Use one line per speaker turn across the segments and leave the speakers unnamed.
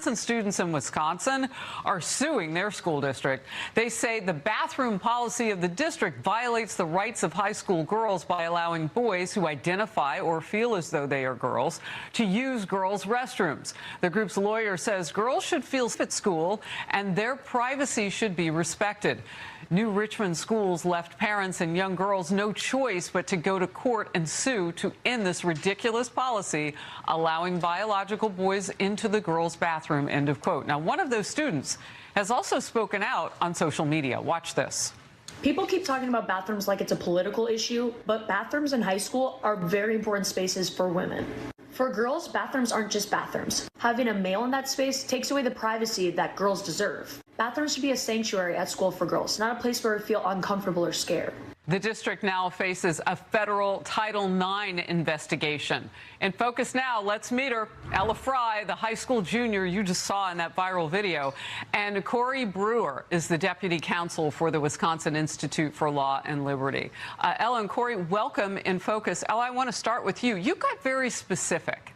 Wisconsin students in Wisconsin are suing their school district. They say the bathroom policy of the district violates the rights of high school girls by allowing boys who identify or feel as though they are girls to use girls' restrooms. The group's lawyer says girls should feel safe at school and their privacy should be respected. New Richmond schools left parents and young girls no choice but to go to court and sue to end this ridiculous policy allowing biological boys into the girls' bathroom, end of quote. Now, one of those students has also spoken out on social media. Watch this.
People keep talking about bathrooms like it's a political issue, but bathrooms in high school are very important spaces for women. For girls, bathrooms aren't just bathrooms. Having a male in that space takes away the privacy that girls deserve. Bathrooms should be a sanctuary at school for girls, not a place where we feel uncomfortable or scared.
The district now faces a federal Title IX investigation. In focus now, let's meet her, Ella Fry, the high school junior you just saw in that viral video. And Corey Brewer is the deputy counsel for the Wisconsin Institute for Law and Liberty. Ella and Corey, welcome in focus. Ella, I want to start with you. You got very specific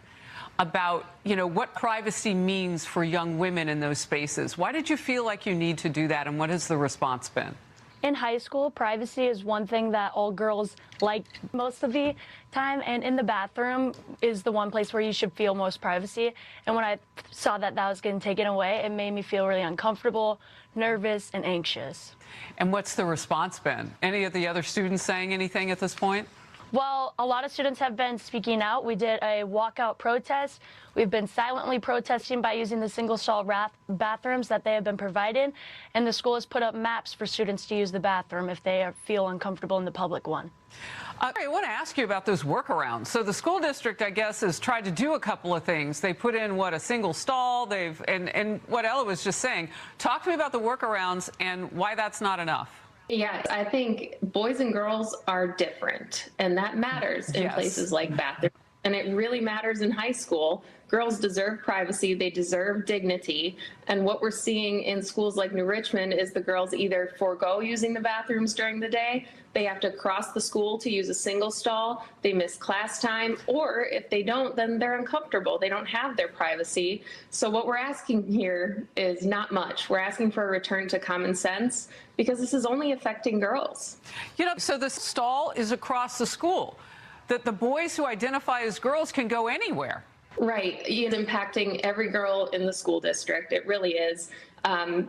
about, what privacy means for young women in those spaces. Why did you feel like you need to do that, and what has the response been?
In high school, privacy is one thing that all girls like most of the time, and in the bathroom is the one place where you should feel most privacy. And when I saw that that was getting taken away, it made me feel really uncomfortable, nervous, and anxious.
And what's the response been? Any of the other students saying anything at this point?
Well, a lot of students have been speaking out. We did a walkout protest. We've been silently protesting by using the single-stall bathrooms that they have been provided, and the school has put up maps for students to use the bathroom if they feel uncomfortable in the public one.
I want to ask you about those workarounds. So the school district, I guess, has tried to do a couple of things. They put in, a single stall. And what Ella was just saying. Talk to me about the workarounds and why that's not enough.
Yes, I think boys and girls are different, and that matters in places like bathrooms. And it really matters in high school. Girls deserve privacy, they deserve dignity. And what we're seeing in schools like New Richmond is the girls either forego using the bathrooms during the day, they have to cross the school to use a single stall, they miss class time, or if they don't, then they're uncomfortable. They don't have their privacy. So what we're asking here is not much. We're asking for a return to common sense because this is only affecting girls.
So the stall is across the school, that the boys who identify as girls can go anywhere.
Right. It's impacting every girl in the school district. It really is,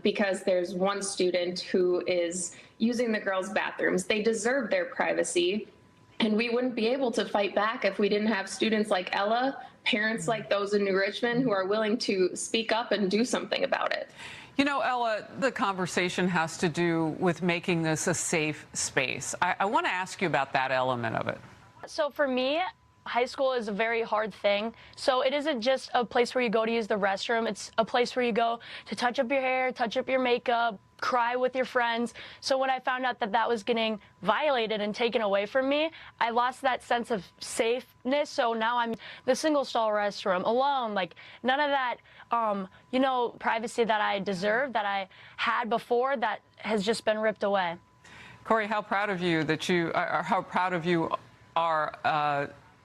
because there's one student who is using the girls' bathrooms. They deserve their privacy, and we wouldn't be able to fight back if we didn't have students like Ella, parents like those in New Richmond who are willing to speak up and do something about it.
Ella, the conversation has to do with making this a safe space. I want to ask you about that element of it.
So for me, high school is a very hard thing. So it isn't just a place where you go to use the restroom. It's a place where you go to touch up your hair, touch up your makeup, cry with your friends. So when I found out that that was getting violated and taken away from me, I lost that sense of safeness. So now I'm the single stall restroom alone, like none of that, privacy that I deserved, that I had before, that has just been ripped away.
Corey, how proud of you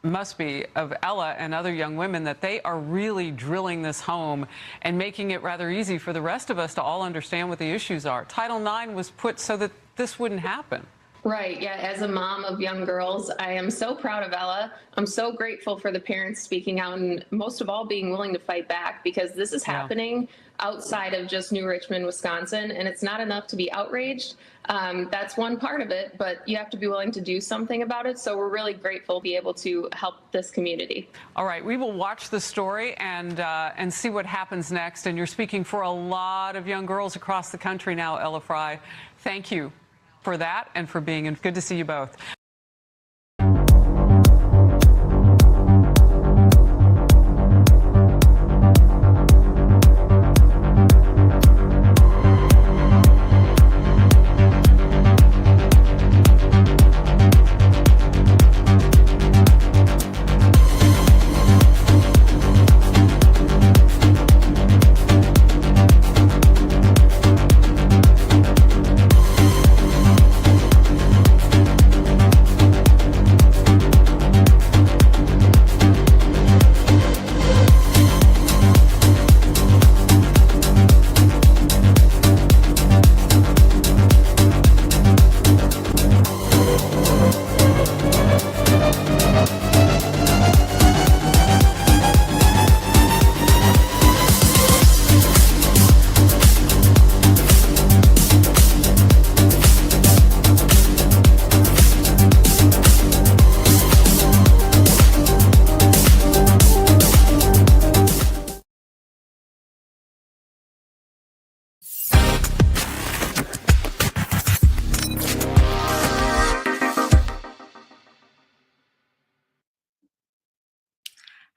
must be of Ella and other young women that they are really drilling this home and making it rather easy for the rest of us to all understand what the issues are. Title IX was put so that this wouldn't happen.
Right. Yeah. As a mom of young girls, I am so proud of Ella. I'm so grateful for the parents speaking out and most of all being willing to fight back, because this is happening outside of just New Richmond, Wisconsin, and it's not enough to be outraged. That's one part of it, but you have to be willing to do something about it. So we're really grateful to be able to help this community.
All right, we will watch the story and see what happens next. And you're speaking for a lot of young girls across the country now, Ella Fry. Thank you for that and for being in. Good to see you both.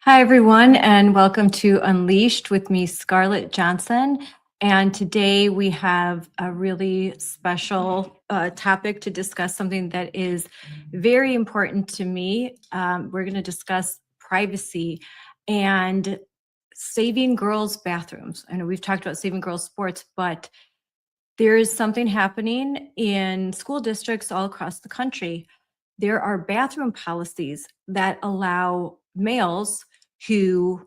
Hi, everyone, and welcome to Unleashed with me, Scarlett Johnson. And today we have a really special topic to discuss, something that is very important to me. We're going to discuss privacy and saving girls' bathrooms. I know we've talked about saving girls' sports, but there is something happening in school districts all across the country. There are bathroom policies that allow males who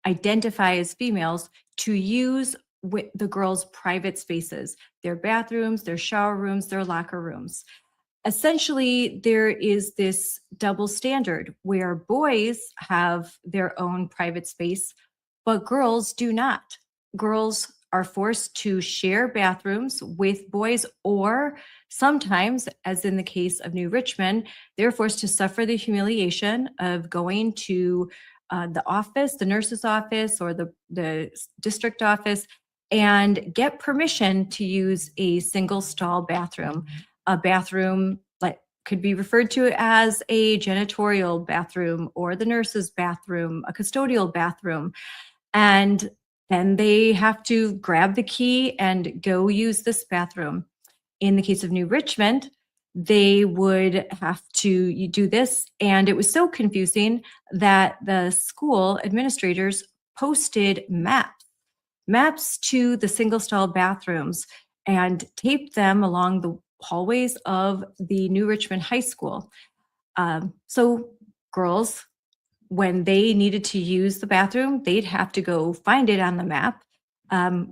identify as females to use the girls' private spaces, their bathrooms, their shower rooms, their locker rooms. Essentially, there is this double standard where boys have their own private space, but girls do not. Girls are forced to share bathrooms with boys, or sometimes, as in the case of New Richmond, they're forced to suffer the humiliation of going to the office, the nurse's office, or the district office, and get permission to use a single stall bathroom. A bathroom like could be referred to as a janitorial bathroom or the nurse's bathroom, a custodial bathroom. And then they have to grab the key and go use this bathroom. In the case of New Richmond, they would have to do this. And it was so confusing that the school administrators posted maps to the single stall bathrooms and taped them along the hallways of the New Richmond High School. So girls, when they needed to use the bathroom, they'd have to go find it on the map,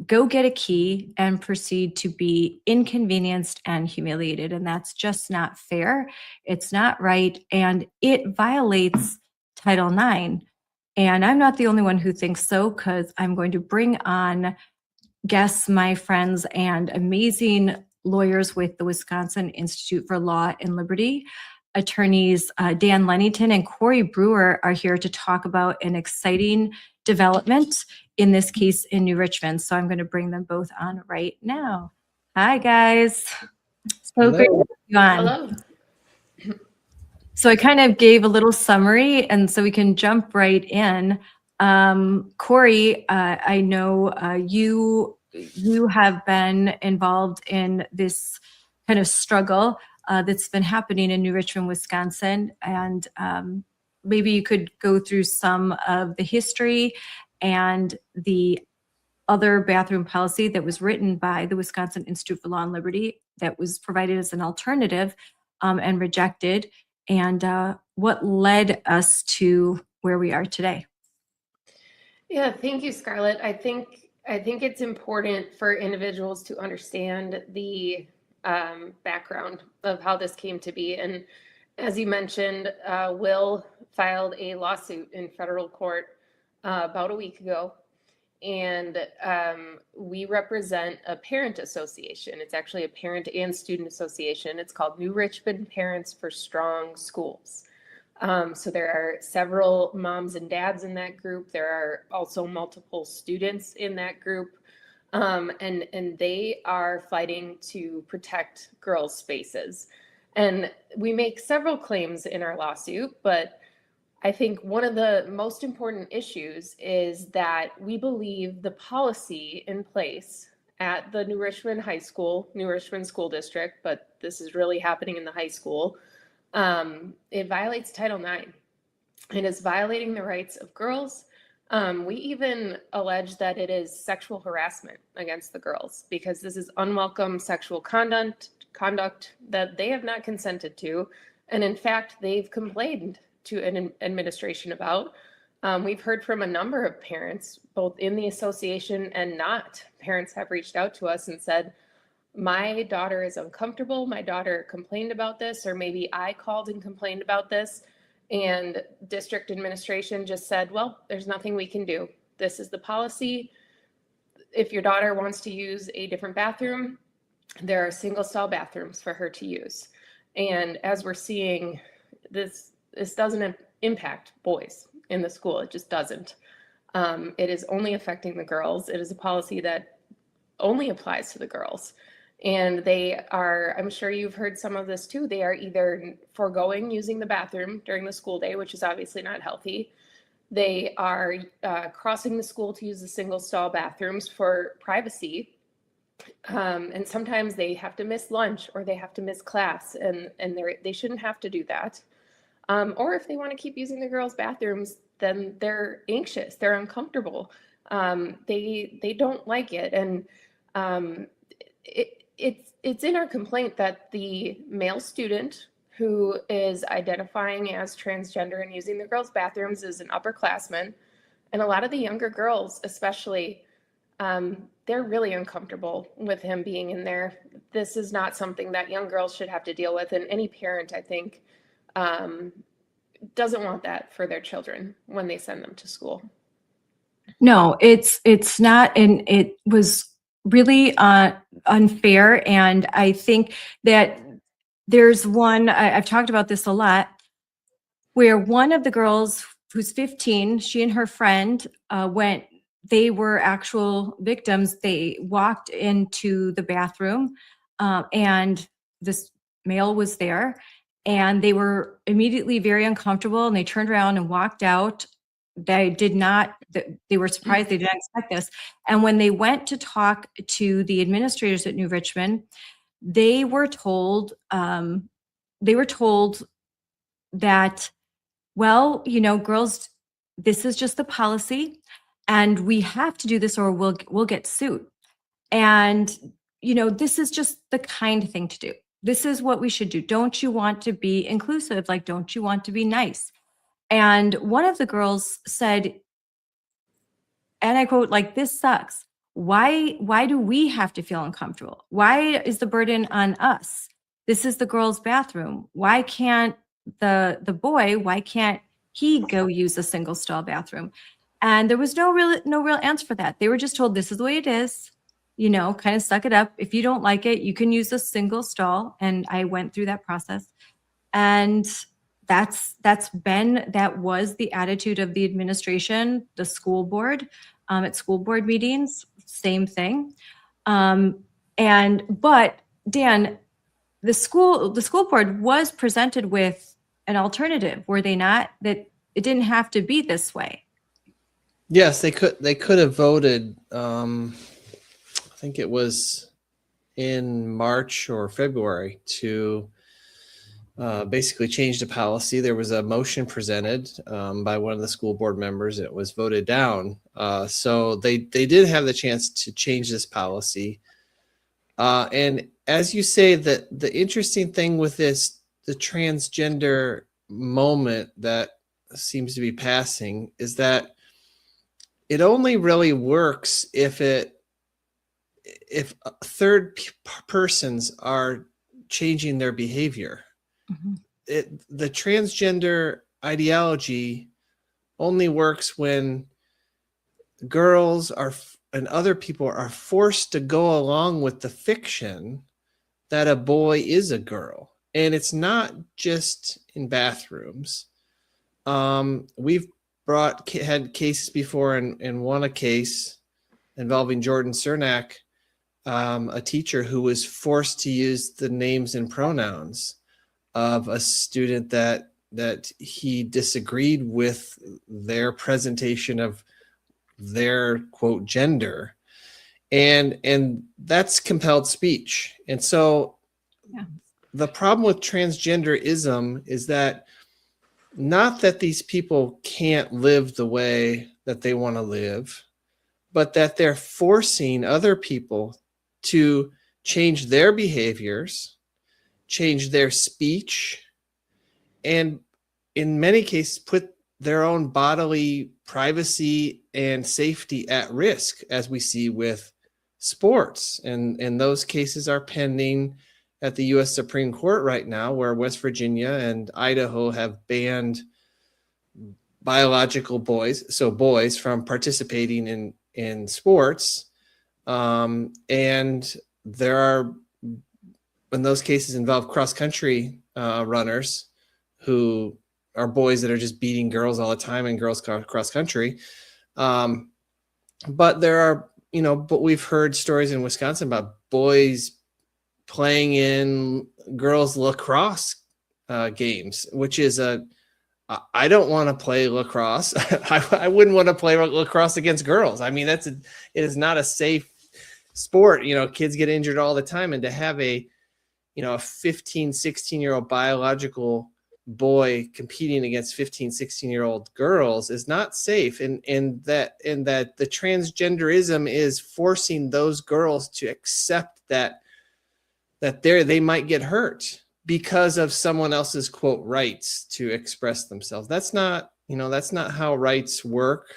go get a key, and proceed to be inconvenienced and humiliated. And that's just not fair. It's not right. And it violates Title IX. And I'm not the only one who thinks so, because I'm going to bring on guests, my friends, and amazing lawyers with the Wisconsin Institute for Law and Liberty. Attorneys Dan Lennington and Corey Brewer are here to talk about an exciting development, in this case in New Richmond. So I'm going to bring them both on right now. Hi, guys. So great to have you on.
Hello.
So I kind of gave a little summary, and so we can jump right in. Corey, I know you have been involved in this kind of struggle that's been happening in New Richmond, Wisconsin, and maybe you could go through some of the history and the other bathroom policy that was written by the Wisconsin Institute for Law and Liberty that was provided as an alternative and rejected, and what led us to where we are today.
Yeah, thank you, Scarlett. I think it's important for individuals to understand the background of how this came to be. And as you mentioned, Will filed a lawsuit in federal court about a week ago. And we represent a parent association. It's actually a parent and student association. It's called New Richmond Parents for Strong Schools. So there are several moms and dads in that group. There are also multiple students in that group. And they are fighting to protect girls' spaces. And we make several claims in our lawsuit, but I think one of the most important issues is that we believe the policy in place at the New Richmond High School, New Richmond School District, but this is really happening in the high school. It violates Title IX. It is violating the rights of girls. We even allege that it is sexual harassment against the girls, because this is unwelcome sexual conduct that they have not consented to. And in fact, they've complained to an administration about. We've heard from a number of parents, both in the association and not. Parents have reached out to us and said, my daughter is uncomfortable. My daughter complained about this, or maybe I called and complained about this. And district administration just said, well, there's nothing we can do. This is the policy. If your daughter wants to use a different bathroom, there are single stall bathrooms for her to use. And as we're seeing, this doesn't impact boys in the school. It just doesn't. It is only affecting the girls. It is a policy that only applies to the girls. And they are, I'm sure you've heard some of this too, they are either foregoing using the bathroom during the school day, which is obviously not healthy. They are crossing the school to use the single stall bathrooms for privacy. And sometimes they have to miss lunch or they have to miss class, and they shouldn't have to do that. Or if they want to keep using the girls' bathrooms, then they're anxious, they're uncomfortable, they don't like it, and it's in our complaint that the male student who is identifying as transgender and using the girls' bathrooms is an upperclassman, and a lot of the younger girls, especially, they're really uncomfortable with him being in there. This is not something that young girls should have to deal with, and any parent, I think, doesn't want that for their children when they send them to school.
No, it's not, and it was really unfair. And I think that there's one, I've talked about this a lot, where one of the girls who's 15, she and her friend went, they were actual victims. They walked into the bathroom and this male was there, and they were immediately very uncomfortable, and they turned around and walked out. They were surprised, they didn't expect this. And when they went to talk to the administrators at New Richmond, they were told that, well, girls, this is just the policy, and we have to do this or we'll get sued. And this is just the kind thing to do. This is what we should do. Don't you want to be inclusive? Like, don't you want to be nice? And one of the girls said, and I quote, like, "This sucks. Why do we have to feel uncomfortable? Why is the burden on us? This is the girls' bathroom. Why can't the boy, why can't he go use a single stall bathroom?" And there was no real answer for that. They were just told, this is the way it is, kind of suck it up. If you don't like it, you can use a single stall. And I went through that process. And that was the attitude of the administration, the school board, at school board meetings, same thing. But Dan, the school board was presented with an alternative, were they not? That it didn't have to be this way.
Yes, they could have voted. I think it was in March or February to basically change the policy. There was a motion presented by one of the school board members, and it was voted down. So they did have the chance to change this policy. And as you say, that the interesting thing with this, the transgender moment that seems to be passing, is that it only really works if third persons are changing their behavior. Mm-hmm. The transgender ideology only works when girls and other people are forced to go along with the fiction that a boy is a girl. And it's not just in bathrooms. We've had cases before, and won a case involving Jordan Cernak, a teacher who was forced to use the names and pronouns of a student that he disagreed with their presentation of their quote gender, and that's compelled speech. And so the problem with transgenderism is that, not that these people can't live the way that they want to live, but that they're forcing other people to change their behaviors, change their speech, and in many cases put their own bodily privacy and safety at risk, as we see with sports. And those cases are pending at the U.S. Supreme Court right now, where West Virginia and Idaho have banned biological boys, so boys, from participating in sports. And there are, when those cases involve cross-country runners who are boys that are just beating girls all the time in girls cross-country. But there are, but we've heard stories in Wisconsin about boys playing in girls lacrosse games, which is a I don't want to play lacrosse. I wouldn't want to play lacrosse against girls. I mean, it is not a safe sport. Kids get injured all the time. And to have a 15, 16-year-old biological boy competing against 15, 16-year-old girls is not safe. And that the transgenderism is forcing those girls to accept that they might get hurt because of someone else's quote rights to express themselves. That's not how rights work.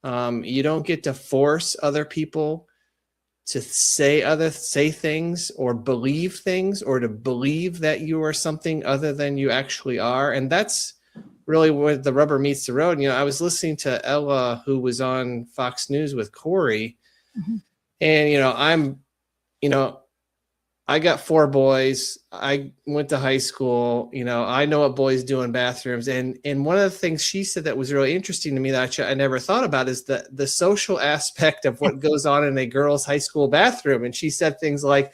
You don't get to force other people to say things or believe things, or to believe that you are something other than you actually are. And that's really where the rubber meets the road. I was listening to Ella, who was on Fox News with Corey, and I got 4 boys. I went to high school. I know what boys do in bathrooms. And one of the things she said that was really interesting to me that I never thought about is the social aspect of what goes on in a girls' high school bathroom. And she said things like,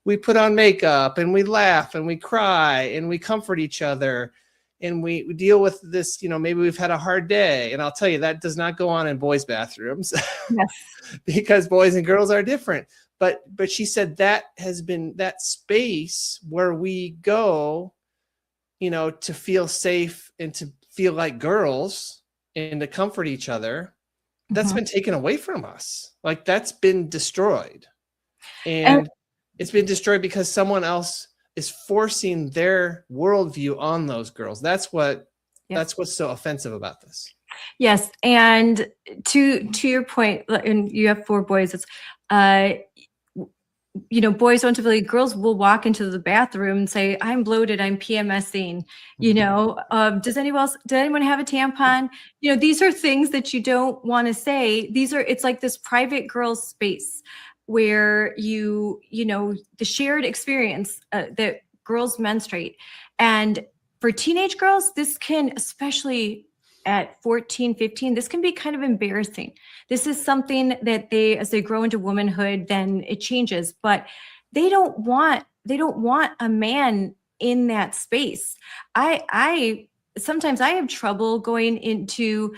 we put on makeup and we laugh and we cry and we comfort each other and we deal with this, maybe we've had a hard day. And I'll tell you, that does not go on in boys' bathrooms.
Yes.
Because boys and girls are different. But she said that has been that space where we go, to feel safe and to feel like girls and to comfort each other. That's been taken away from us. Like, that's been destroyed. And it's been destroyed because someone else is forcing their worldview on those girls. That's what's so offensive about this.
Yes. And to your point, and you have 4 boys, it's, boys don't typically, girls will walk into the bathroom and say, I'm bloated, I'm PMSing, does anyone have a tampon? These are things that you don't want to say. It's like this private girl space where the shared experience that girls menstruate. And for teenage girls, this can, especially at 14, 15, this can be kind of embarrassing. This is something that as they grow into womanhood, then it changes, but they don't want a man in that space. Sometimes I have trouble going into,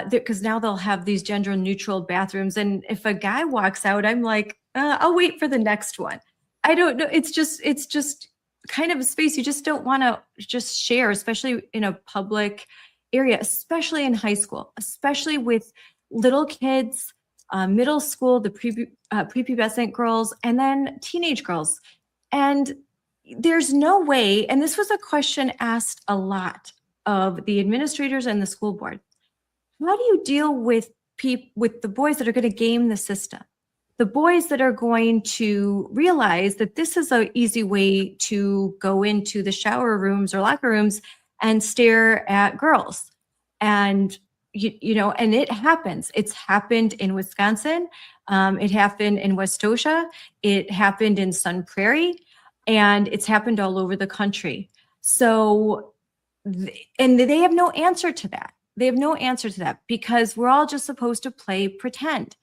because now they'll have these gender neutral bathrooms. And if a guy walks out, I'm like, I'll wait for the next one. I don't know. It's just kind of a space you just don't want to just share, especially in a public area, especially in high school, especially with little kids, middle school, the prepubescent girls, and then teenage girls. And there's no way, and this was a question asked a lot of the administrators and the school board. How do you deal with the boys that are going to game the system? The boys that are going to realize that this is an easy way to go into the shower rooms or locker rooms and stare at girls. And, and it happens. It's happened in Wisconsin. It happened in Westosha. It happened in Sun Prairie. And it's happened all over the country. So, and they have no answer to that. They have no answer to that because we're all just supposed to play pretend.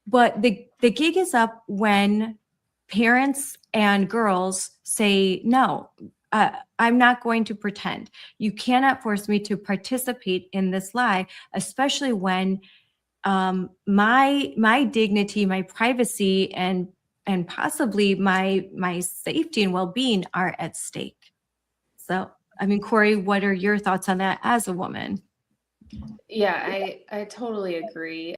But the gig is up when parents and girls say, no, I'm not going to pretend. You cannot force me to participate in this lie, especially when my dignity, my privacy, and possibly my safety and well-being are at stake. So, I mean, Corey, what are your thoughts on that as a woman?
Yeah, I totally agree.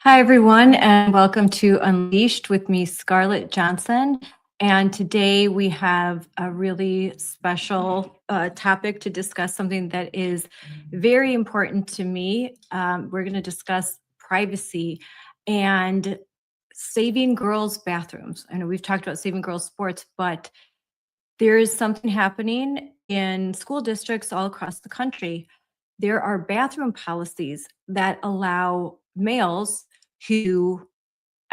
Hi, everyone, and welcome to Unleashed with me, Scarlett Johnson. And today we have a really special topic to discuss, something that is very important to me. We're going to discuss privacy and saving girls' bathrooms. I know we've talked about saving girls' sports, but there is something happening in school districts all across the country. There are bathroom policies that allow males who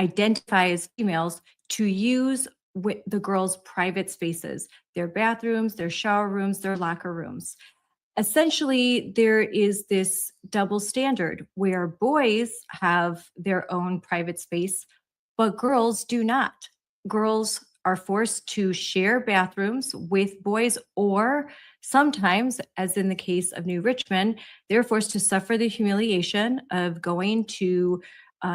identify as females to use the girls' private spaces, their bathrooms, their shower rooms, their locker rooms. Essentially, there is this double standard where boys have their own private space, but girls do not. Girls are forced to share bathrooms with boys, or sometimes, as in the case of New Richmond, they're forced to suffer the humiliation of going to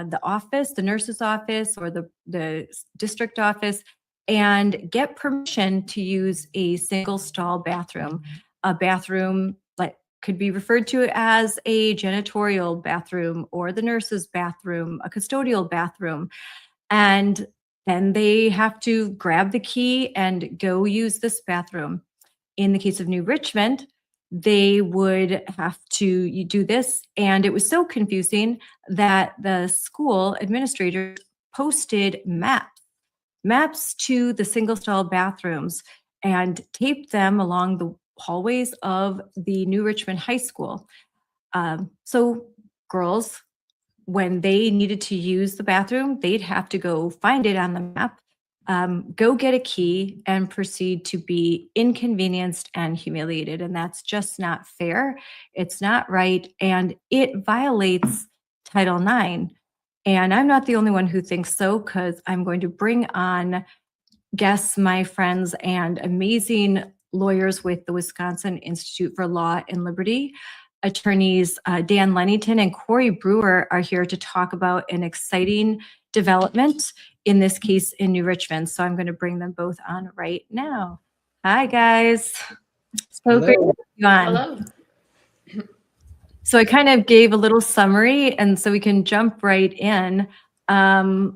the office, the nurse's office, or the district office, and get permission to use a single stall bathroom. A bathroom like could be referred to as a janitorial bathroom or the nurse's bathroom, a custodial bathroom. And then they have to grab the key and go use this bathroom. In the case of New Richmond, they would have to do this. And it was so confusing that the school administrators posted maps to the single stall bathrooms and taped them along the hallways of the New Richmond High School. So girls, when they needed to use the bathroom, they'd have to go find it on the map, go get a key, and proceed to be inconvenienced and humiliated. And that's just not fair. It's not right. And it violates Title IX. And I'm not the only one who thinks so, because I'm going to bring on guests, my friends, and amazing lawyers with the Wisconsin Institute for Law and Liberty. Attorneys Dan Lennington and Corey Brewer are here to talk about an exciting development, in this case in New Richmond. So I'm going to bring them both on right now. Hi, guys. So great to have you on.
Hello.
So I kind of gave a little summary, and so we can jump right in.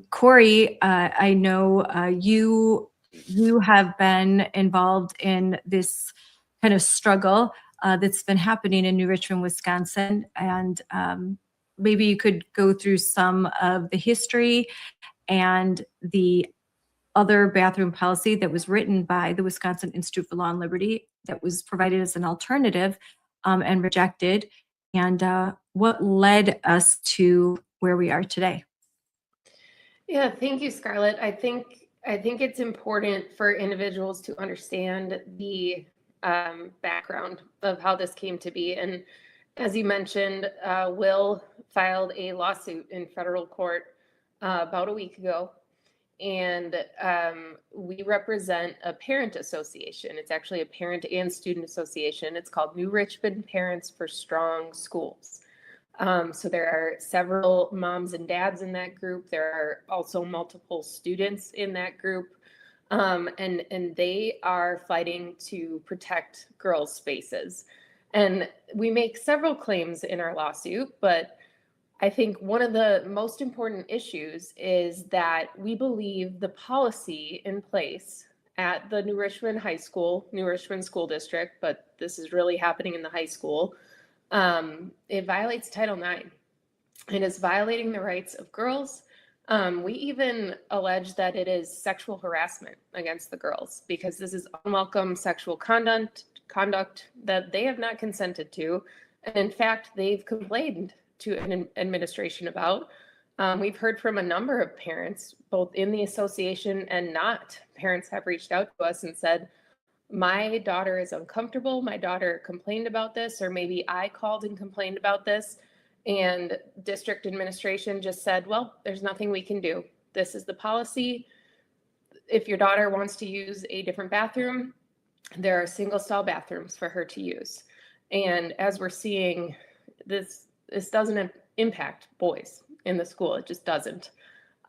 Corey, I know you have been involved in this kind of struggle that's been happening in New Richmond, Wisconsin, and maybe you could go through some of the history and the other bathroom policy that was written by the Wisconsin Institute for Law and Liberty that was provided as an alternative and rejected, and what led us to where we are today.
Yeah, thank you, Scarlett. I think it's important for individuals to understand the background of how this came to be. And as you mentioned, Will filed a lawsuit in federal court about a week ago. And we represent a parent association. It's actually a parent and student association. It's called New Richmond Parents for Strong Schools. So there are several moms and dads in that group. There are also multiple students in that group. And they are fighting to protect girls' spaces. And we make several claims in our lawsuit, but I think one of the most important issues is that we believe the policy in place at the New Richmond High School, New Richmond School District, but this is really happening in the high school. It violates Title IX. It is violating the rights of girls. We even allege that it is sexual harassment against the girls, because this is unwelcome sexual conduct that they have not consented to. And in fact, they've complained to an administration about. We've heard from a number of parents, both in the association and not. Parents have reached out to us and said, my daughter is uncomfortable. My daughter complained about this, or maybe I called and complained about this. And district administration just said, well, there's nothing we can do. This is the policy. If your daughter wants to use a different bathroom, there are single stall bathrooms for her to use. And as we're seeing, this doesn't impact boys in the school. It just doesn't.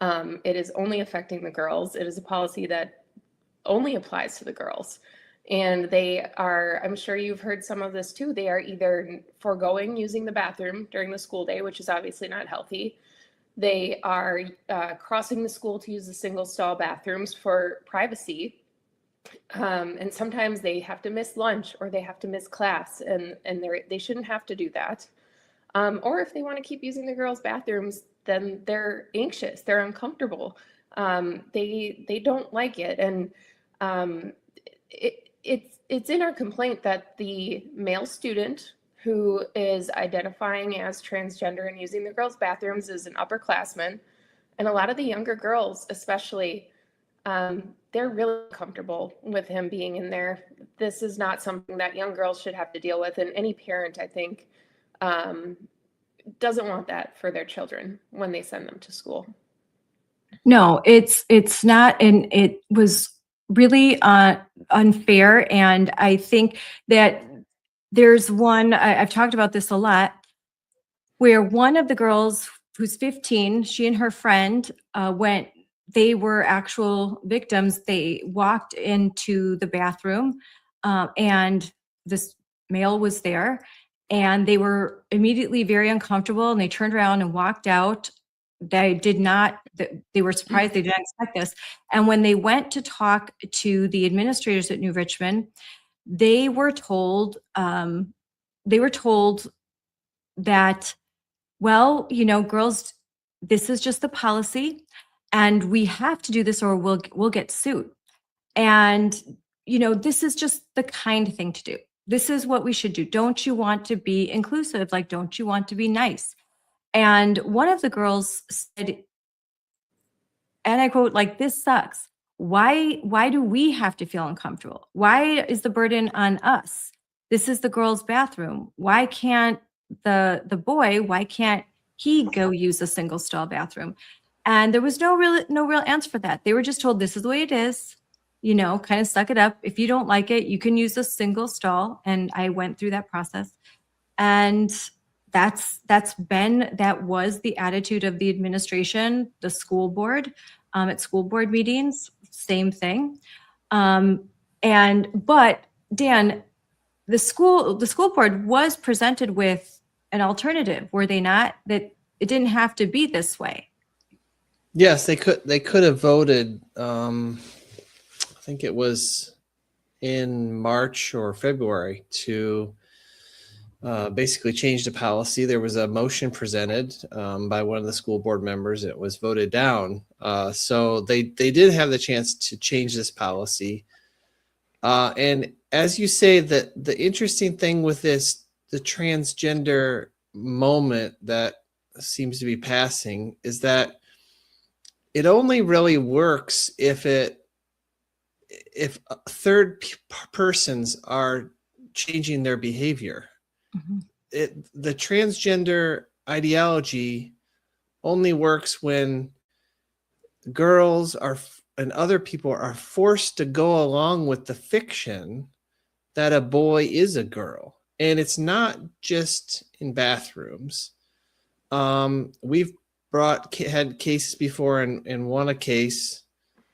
It is only affecting the girls. It is a policy that only applies to the girls. And they are, I'm sure you've heard some of this too, they are either foregoing using the bathroom during the school day, which is obviously not healthy. They are crossing the school to use the single stall bathrooms for privacy. And sometimes they have to miss lunch or they have to miss class, and they shouldn't have to do that. Or if they want to keep using the girls' bathrooms, then they're anxious, they're uncomfortable, they don't like it, and it's in our complaint that the male student who is identifying as transgender and using the girls' bathrooms is an upperclassman, and a lot of the younger girls, especially, they're really comfortable with him being in there. This is not something that young girls should have to deal with, and any parent, I think, doesn't want that for their children when they send them to school.
No, it's not, and it was really unfair. And I think that there's one, I've talked about this a lot, where one of the girls who's 15, she and her friend went, they were actual victims. They walked into the bathroom and this male was there, and they were immediately very uncomfortable, and they turned around and walked out. They were surprised. They didn't expect this. And when they went to talk to the administrators at New Richmond, they were told that, well, girls, this is just the policy, and we have to do this or we'll get sued. And this is just the kind thing to do. This is what we should do. Don't you want to be inclusive? Like, don't you want to be nice? And one of the girls said, and I quote, like, "This sucks. Why do we have to feel uncomfortable? Why is the burden on us? This is the girls' bathroom. Why can't the boy, why can't he go use a single stall bathroom?" And there was no real answer for that. They were just told, this is the way it is, kind of suck it up. If you don't like it, you can use a single stall. And I went through that process. And that was the attitude of the administration, the school board, at school board meetings, same thing. But Dan, the school board was presented with an alternative, were they not? That it didn't have to be this way.
Yes, they could have voted. I think it was in March or February to basically change the policy. There was a motion presented by one of the school board members, and it was voted down. So they did have the chance to change this policy. And as you say, that the interesting thing with this, the transgender moment that seems to be passing, is that it only really works if third persons are changing their behavior. Mm-hmm. The transgender ideology only works when girls and other people are forced to go along with the fiction that a boy is a girl. And it's not just in bathrooms. We've had cases before, and won a case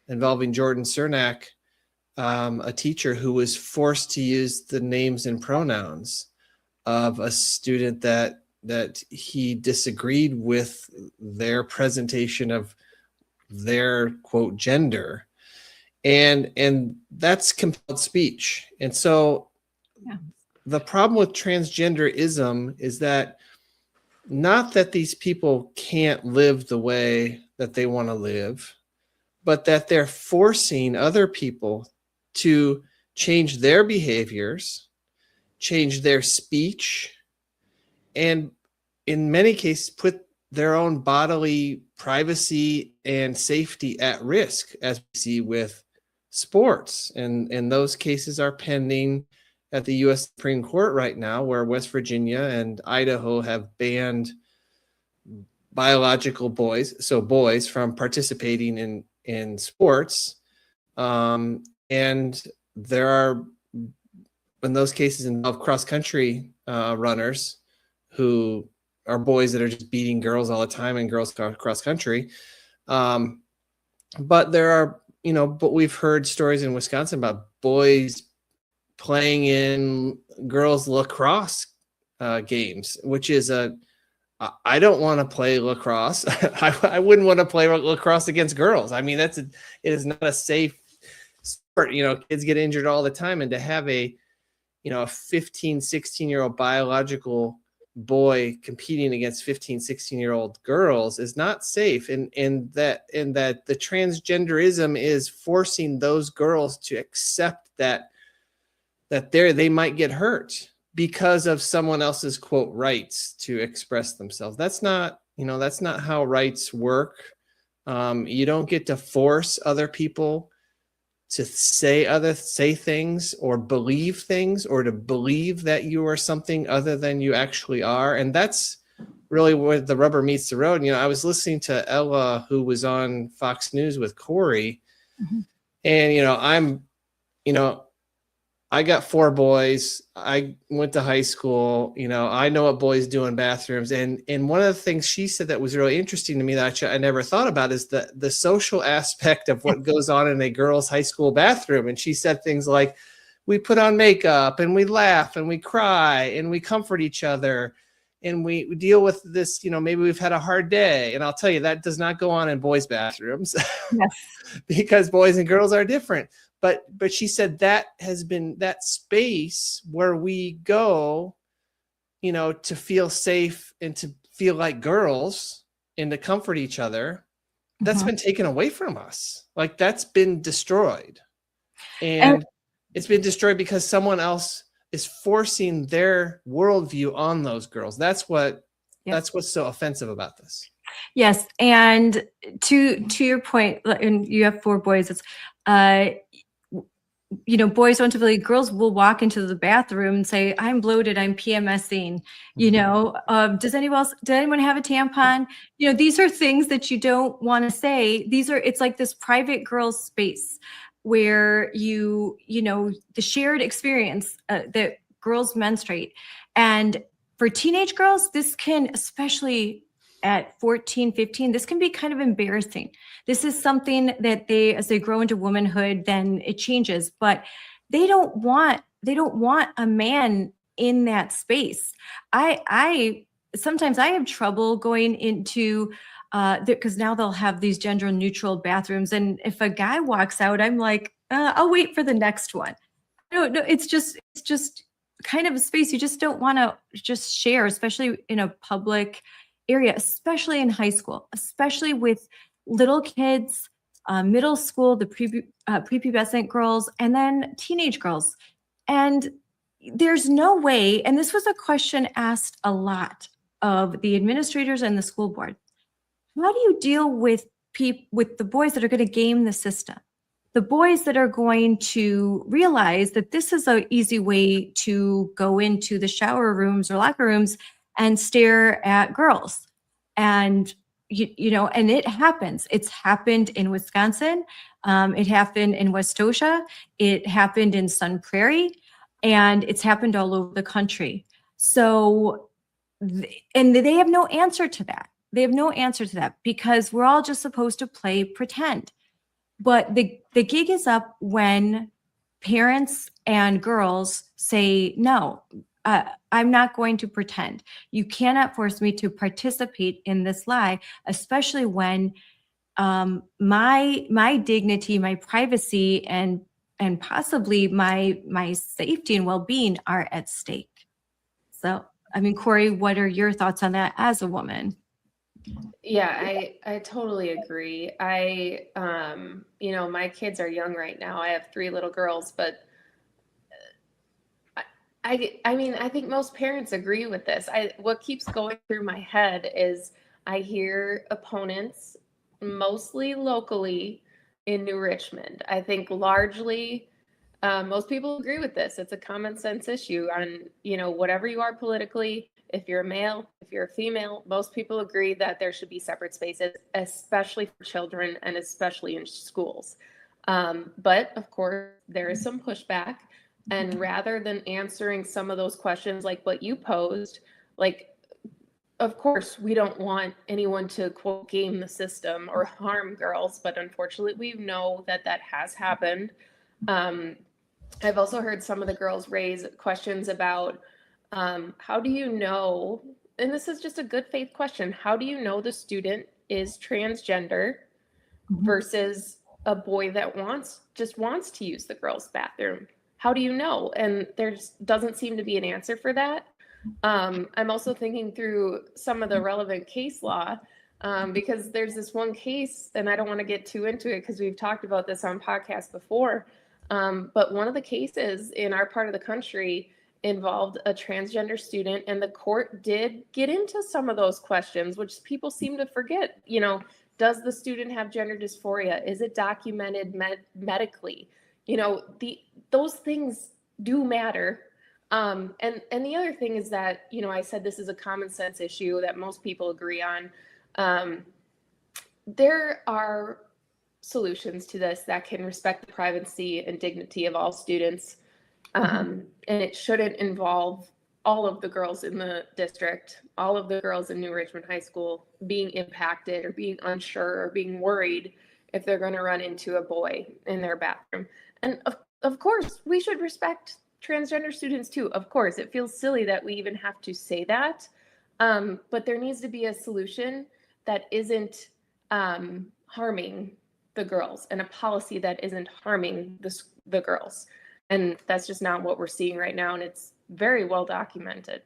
involving Jordan Cernak, a teacher who was forced to use the names and pronouns of a student that he disagreed with their presentation of their quote gender, and that's compelled speech. And so the problem with transgenderism is that, not that these people can't live the way that they want to live, but that they're forcing other people to change their behaviors, change their speech, and in many cases put their own bodily privacy and safety at risk, as we see with sports. And those cases are pending at the U.S. Supreme Court right now, where West Virginia and Idaho have banned biological boys, so boys, from participating in sports. And there are, in those cases, involve cross-country runners who are boys that are just beating girls all the time in girls cross-country. But there are, but we've heard stories in Wisconsin about boys playing in girls lacrosse games, which is a I don't want to play lacrosse. I wouldn't want to play lacrosse against girls. I mean, it is not a safe sport. Kids get injured all the time. And to have a 15, 16-year-old biological boy competing against 15, 16-year-old girls is not safe. And that the transgenderism is forcing those girls to accept that they might get hurt because of someone else's quote rights to express themselves. That's not how rights work. You don't get to force other people to say things or believe things, or to believe that you are something other than you actually are. And that's really where the rubber meets the road. I was listening to Ella, who was on Fox News with Corey, and I got 4 boys. I went to high school. I know what boys do in bathrooms. And one of the things she said that was really interesting to me that I never thought about is the social aspect of what goes on in a girls' high school bathroom. And she said things like, we put on makeup and we laugh and we cry and we comfort each other and we deal with this, maybe we've had a hard day. And I'll tell you, that does not go on in boys' bathrooms.
Yes.
Because boys and girls are different. But she said that has been that space where we go, to feel safe and to feel like girls and to comfort each other. That's been taken away from us. Like, that's been destroyed. And it's been destroyed because someone else is forcing their worldview on those girls. That's what's so offensive about this.
Yes. And to your point, and you have 4 boys, it's, boys don't typically, girls will walk into the bathroom and say, I'm bloated, I'm PMSing, does anyone have a tampon? These are things that you don't want to say. It's like this private girls space where the shared experience that girls menstruate. And for teenage girls, this can, especially at 14, 15, this can be kind of embarrassing. This is something that as they grow into womanhood, then it changes, but they don't want a man in that space. Sometimes I have trouble going into, because now they'll have these gender neutral bathrooms. And if a guy walks out, I'm like, I'll wait for the next one. No, it's just kind of a space you just don't want to just share, especially in a public area, especially in high school, especially with little kids, middle school, the prepubescent girls, and then teenage girls. And there's no way, and this was a question asked a lot of the administrators and the school board. How do you deal with the boys that are going to game the system? The boys that are going to realize that this is an easy way to go into the shower rooms or locker rooms and stare at girls. And, and it happens. It's happened in Wisconsin. It happened in Westosha. It happened in Sun Prairie. And it's happened all over the country. So, and they have no answer to that. They have no answer to that because we're all just supposed to play pretend. But the gig is up when parents and girls say, no, I'm not going to pretend. You cannot force me to participate in this lie, especially when my dignity, my privacy, and possibly my safety and well-being are at stake. So, I mean, Corey, what are your thoughts on that as a woman?
Yeah, I totally agree. My kids are young right now. I have 3 little girls, but I mean, I think most parents agree with this. What keeps going through my head is I hear opponents, mostly locally in New Richmond. I think largely most people agree with this. It's a common sense issue on, whatever you are politically. If you're a male, if you're a female, most people agree that there should be separate spaces, especially for children and especially in schools. But of course, there is some pushback. And rather than answering some of those questions like what you posed, of course, we don't want anyone to quote game the system or harm girls, but unfortunately, we know that has happened. I've also heard some of the girls raise questions about how do you know and this is just a good faith question, how do you know the student is transgender versus a boy that just wants to use the girls' bathroom? How do you know? And there doesn't seem to be an answer for that. I'm also thinking through some of the relevant case law, because there's this one case, and I don't want to get too into it because we've talked about this on podcasts before. But one of the cases in our part of the country involved a transgender student, and the court did get into some of those questions, which people seem to forget. You know, does the student have gender dysphoria? Is it documented medically? You know, those things do matter. And the other thing is that, you know, I said this is a common sense issue that most people agree on. There are solutions to this that can respect the privacy and dignity of all students. And it shouldn't involve all of the girls in the district, all of the girls in New Richmond High School being impacted or being unsure or being worried if they're going to run into a boy in their bathroom. And of course, we should respect transgender students too. Of course, it feels silly that we even have to say that. But there needs to be a solution that isn't harming the girls, and a policy that isn't harming the girls. And that's just not what we're seeing right now. And it's very well documented.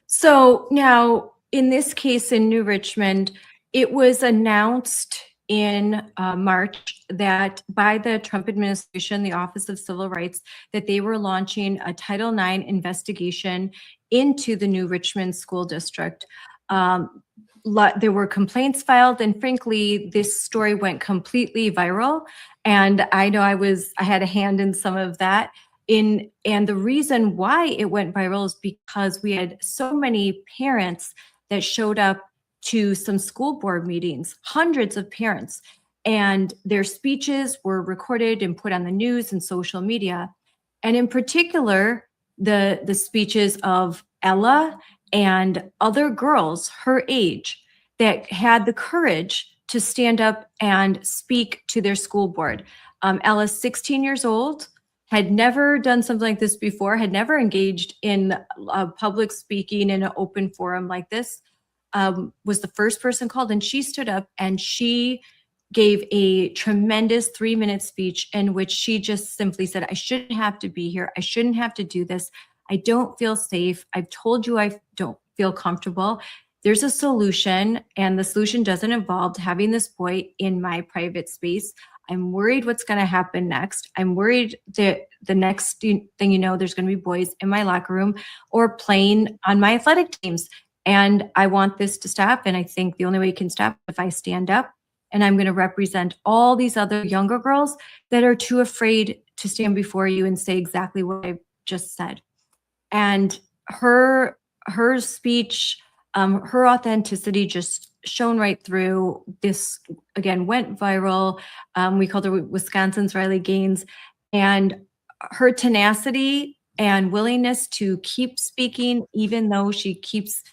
So now, in this case in New Richmond, it was announced in March that by the Trump administration, the Office of Civil Rights, that they were launching a Title IX investigation into the New Richmond School District. There were complaints filed, and frankly, this story went completely viral. And I know I had a hand in some of that. And the reason why it went viral is because we had so many parents that showed up to some school board meetings, hundreds of parents, and their speeches were recorded and put on the news and social media. And in particular, the speeches of Ella and other girls her age that had the courage to stand up and speak to their school board. Ella's 16 years old, had never done something like this before, had never engaged in public speaking in an open forum like this, was the first person called, and she stood up and she gave a tremendous 3-minute speech in which she just simply said, I shouldn't have to be here. I shouldn't have to do this. I don't feel safe. I've told you I don't feel comfortable. There's a solution, and the solution doesn't involve having this boy in my private space. I'm worried what's going to happen next. I'm worried that the next thing you know, there's going to be boys in my locker room or playing on my athletic teams. And I want this to stop. And I think the only way it can stop is if I stand up, and I'm going to represent all these other younger girls that are too afraid to stand before you and say exactly what I just said. And her speech, her authenticity just shone right through. This, again, went viral. We called her Wisconsin's Riley Gaines. And her tenacity and willingness to keep speaking, even though she keeps,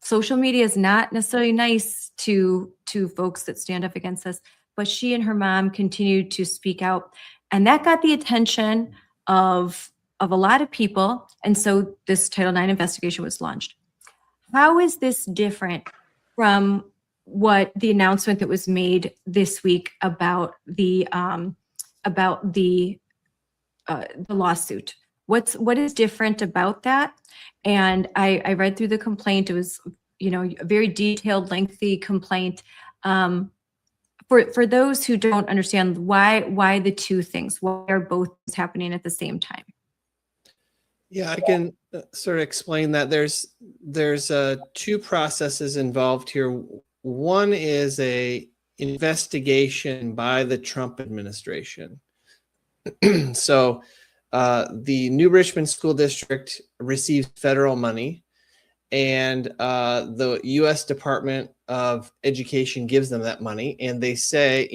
social media is not necessarily nice to folks that stand up against this, but she and her mom continued to speak out. And that got the attention of a lot of people. And so this Title IX investigation was launched. How is this different from what the announcement that was made this week about the lawsuit? What is different about that? And I read through the complaint. It was, a very detailed, lengthy complaint. For those who don't understand, why the two things? Why are both happening at the same time?
Yeah, I can sort of explain that. There's two processes involved here. One is a investigation by the Trump administration. So the New Richmond School District receives federal money, and the U.S. Department of Education gives them that money, and they say,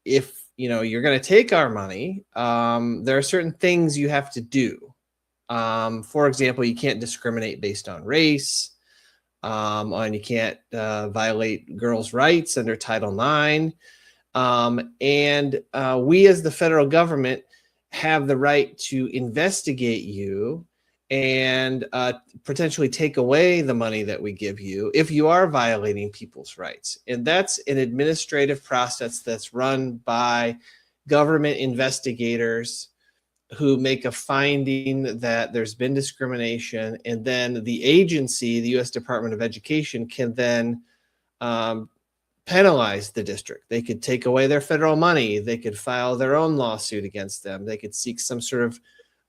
if you're going to take our money, there are certain things you have to do. For example, you can't discriminate based on race, and you can't violate girls' rights under Title IX. And we as the federal government have the right to investigate you and potentially take away the money that we give you if you are violating people's rights. And that's an administrative process that's run by government investigators who make a finding that there's been discrimination, and then the agency, the U.S. Department of Education, can then penalize the district. They could take away their federal money. They could file their own lawsuit against them. They could seek some sort of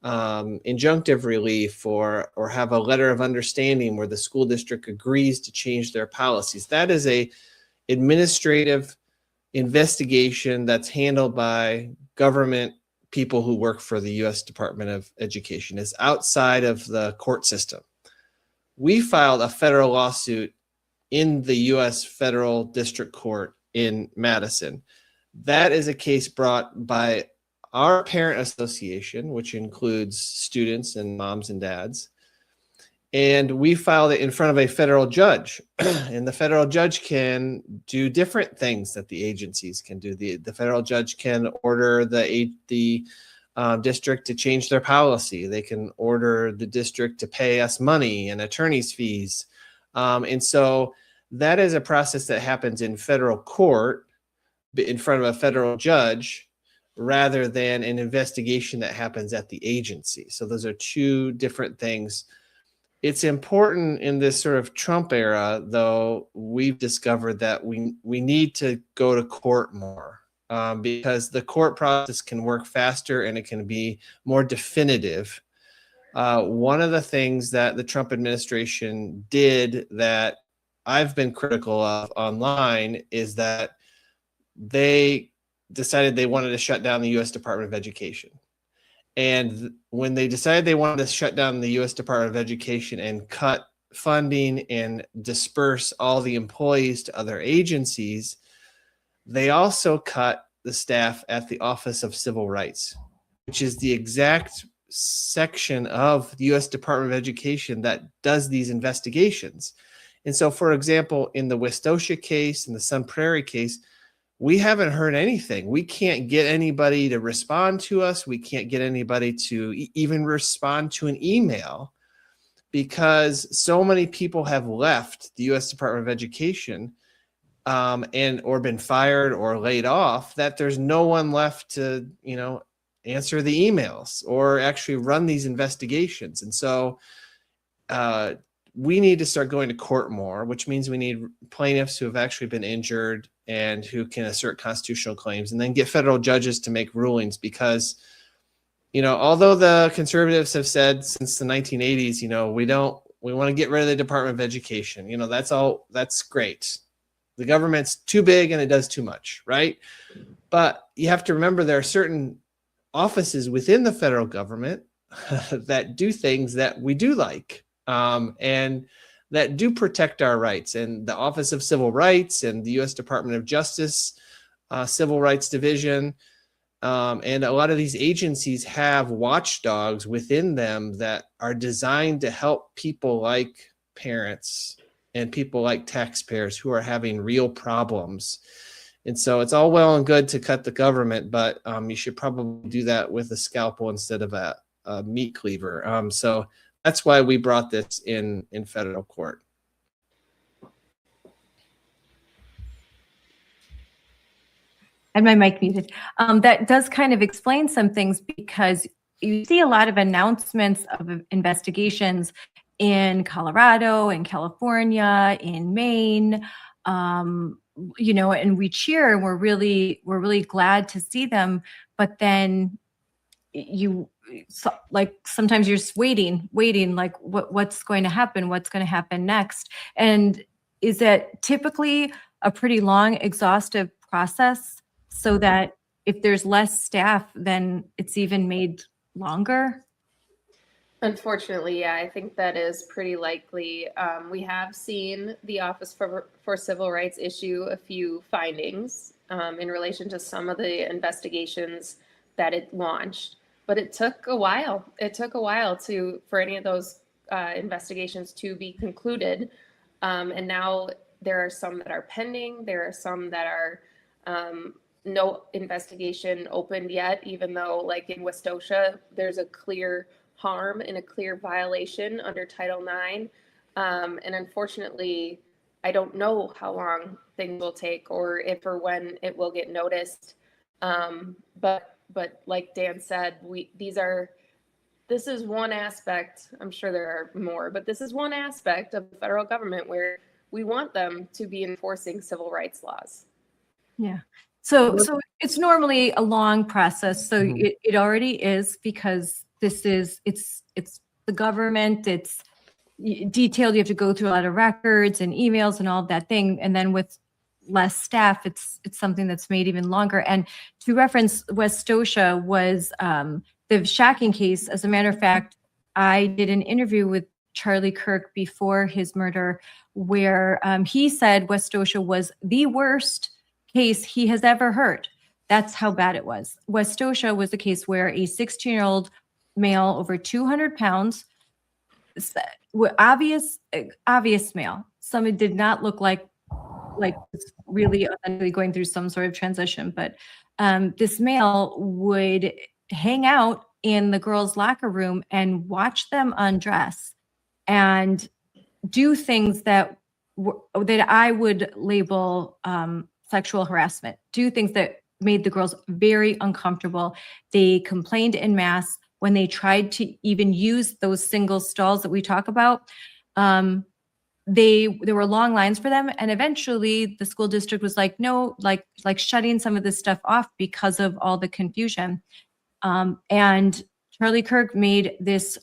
injunctive relief or have a letter of understanding where the school district agrees to change their policies. That is a administrative investigation that's handled by government people who work for the U.S. Department of Education. It's outside of the court system. We filed a federal lawsuit in the U.S. Federal District Court in Madison. That is a case brought by our parent association, which includes students and moms and dads. And we filed it in front of a federal judge. And the federal judge can do different things that the agencies can do. The federal judge can order the district to change their policy. They can order the district to pay us money and attorney's fees. And so that is a process that happens in federal court in front of a federal judge rather than an investigation that happens at the agency. So those are two different things. It's important in this sort of Trump era, though, we've discovered that we need to go to court more because the court process can work faster and it can be more definitive. One of the things that the Trump administration did that I've been critical of online is that they decided they wanted to shut down the U.S. Department of Education. And when they decided they wanted to shut down the U.S. Department of Education and cut funding and disperse all the employees to other agencies, they also cut the staff at the Office of Civil Rights, which is the exact section of the U.S. Department of Education that does these investigations. And so, for example, in the Westosha case, in the Sun Prairie case, we haven't heard anything. We can't get anybody to respond to us. We can't get anybody to even respond to an email because so many people have left the U.S. Department of Education and or been fired or laid off that there's no one left to, answer the emails or actually run these investigations. And so we need to start going to court more, which means we need plaintiffs who have actually been injured and who can assert constitutional claims, and then get federal judges to make rulings because, although the conservatives have said since the 1980s, we want to get rid of the Department of Education. That's great. The government's too big and it does too much, right? But you have to remember there are certain offices within the federal government that do things that we do like. And that do protect our rights, and the Office of Civil Rights and the U.S. Department of Justice Civil Rights Division, and a lot of these agencies have watchdogs within them that are designed to help people like parents and people like taxpayers who are having real problems. And so it's all well and good to cut the government, but you should probably do that with a scalpel instead of a meat cleaver. So that's why we brought this in federal court.
And my mic muted. That does kind of explain some things because you see a lot of announcements of investigations in Colorado, in California, in Maine, and we cheer and we're really glad to see them. But then sometimes you're just waiting, like what's going to happen next. And is it typically a pretty long, exhaustive process so that if there's less staff, then it's even made longer?
Unfortunately, yeah, I think that is pretty likely. We have seen the Office for Civil Rights issue a few findings in relation to some of the investigations that it launched. But it took a while. It took a while for any of those investigations to be concluded. And now there are some that are pending. There are some that are no investigation opened yet, even though, like in Westosha, there's a clear harm and a clear violation under Title IX. And unfortunately, I don't know how long things will take or if or when it will get noticed. But like Dan said, this is one aspect. I'm sure there are more, but this is one aspect of the federal government where we want them to be enforcing civil rights laws.
Yeah. So it's normally a long process. So
Mhm.
it already is, because it's the government, it's detailed. You have to go through a lot of records and emails and all of that thing. And then with less staff, it's something that's made even longer. And to reference, Westosha was the shocking case. As a matter of fact, I did an interview with Charlie Kirk before his murder, where he said Westosha was the worst case he has ever heard. That's how bad it was. Westosha was a case where a 16-year-old male over 200 pounds, obvious male. Someone did not look like really authentically going through some sort of transition, but this male would hang out in the girls' locker room and watch them undress and do things that I would label sexual harassment, do things that made the girls very uncomfortable. They complained en masse when they tried to even use those single stalls that we talk about. There were long lines for them, and eventually the school district was like, no, like shutting some of this stuff off because of all the confusion. And Charlie Kirk made this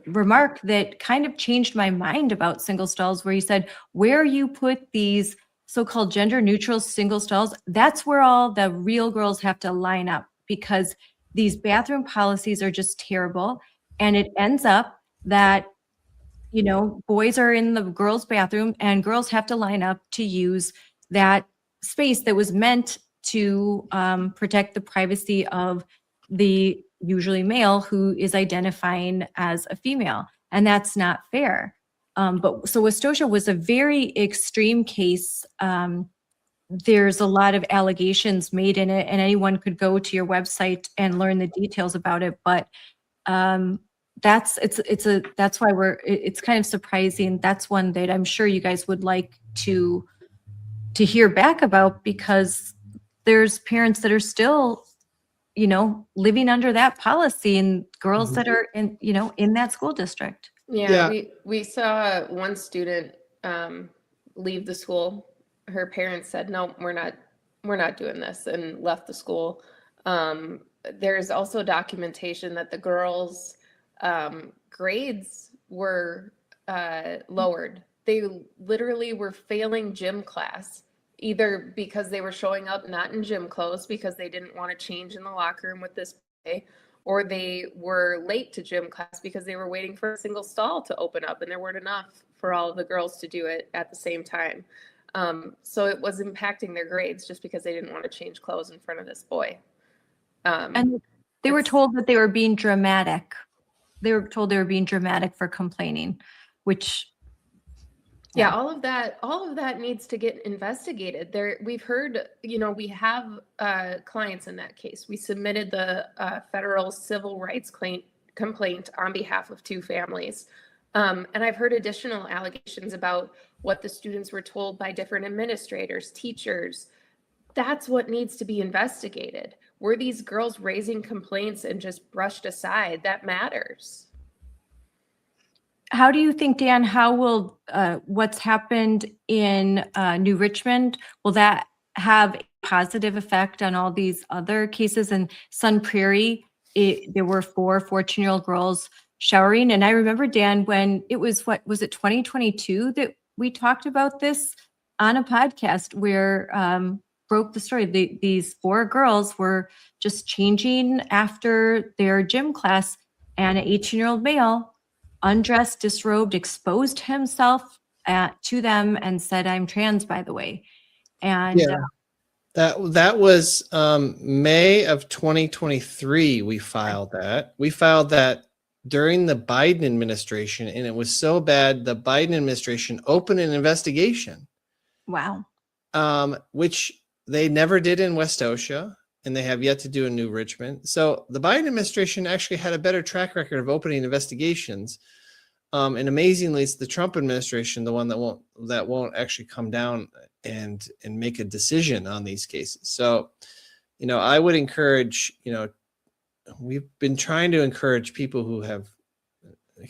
remark that kind of changed my mind about single stalls, where he said, where you put these so-called gender neutral single stalls, that's where all the real girls have to line up, because these bathroom policies are just terrible. And it ends up that, boys are in the girls' bathroom and girls have to line up to use that space that was meant to protect the privacy of the usually male who is identifying as a female. And that's not fair. But so Westosha was a very extreme case. There's a lot of allegations made in it, and anyone could go to your website and learn the details about it. But that's why it's kind of surprising. That's one that I'm sure you guys would like to hear back about, because there's parents that are still, living under that policy, and girls that are in that school district.
Yeah. We saw one student leave the school. Her parents said, no, we're not doing this, and left the school. There's also documentation that the girls' grades were lowered. They literally were failing gym class, either because they were showing up not in gym clothes because they didn't want to change in the locker room with this boy, or they were late to gym class because they were waiting for a single stall to open up and there weren't enough for all of the girls to do it at the same time. So it was impacting their grades just because they didn't want to change clothes in front of this boy.
And they were told that they were being dramatic. They were told they were being dramatic for complaining, which
yeah, all of that needs to get investigated. We've heard, we have clients in that case. We submitted the federal civil rights complaint on behalf of 2 families. And I've heard additional allegations about what the students were told by different administrators, teachers. That's what needs to be investigated. Were these girls raising complaints and just brushed aside? That matters.
How do you think, Dan, how will what's happened in New Richmond, will that have a positive effect on all these other cases? In Sun Prairie, there were 4 14-year-old girls showering. And I remember, Dan, when it was, 2022 that we talked about this on a podcast where broke the story. These 4 girls were just changing after their gym class, and an 18-year-old male undressed, disrobed, exposed himself to them and said, "I'm trans, by the way." And
that was May of 2023. We filed that during the Biden administration, and it was so bad the Biden administration opened an investigation.
Wow.
Which they never did in Westosha. and they have yet to do a New Richmond. So the Biden administration actually had a better track record of opening investigations. And amazingly, it's the Trump administration, the one that won't actually come down and make a decision on these cases. So, I would encourage, we've been trying to encourage people who have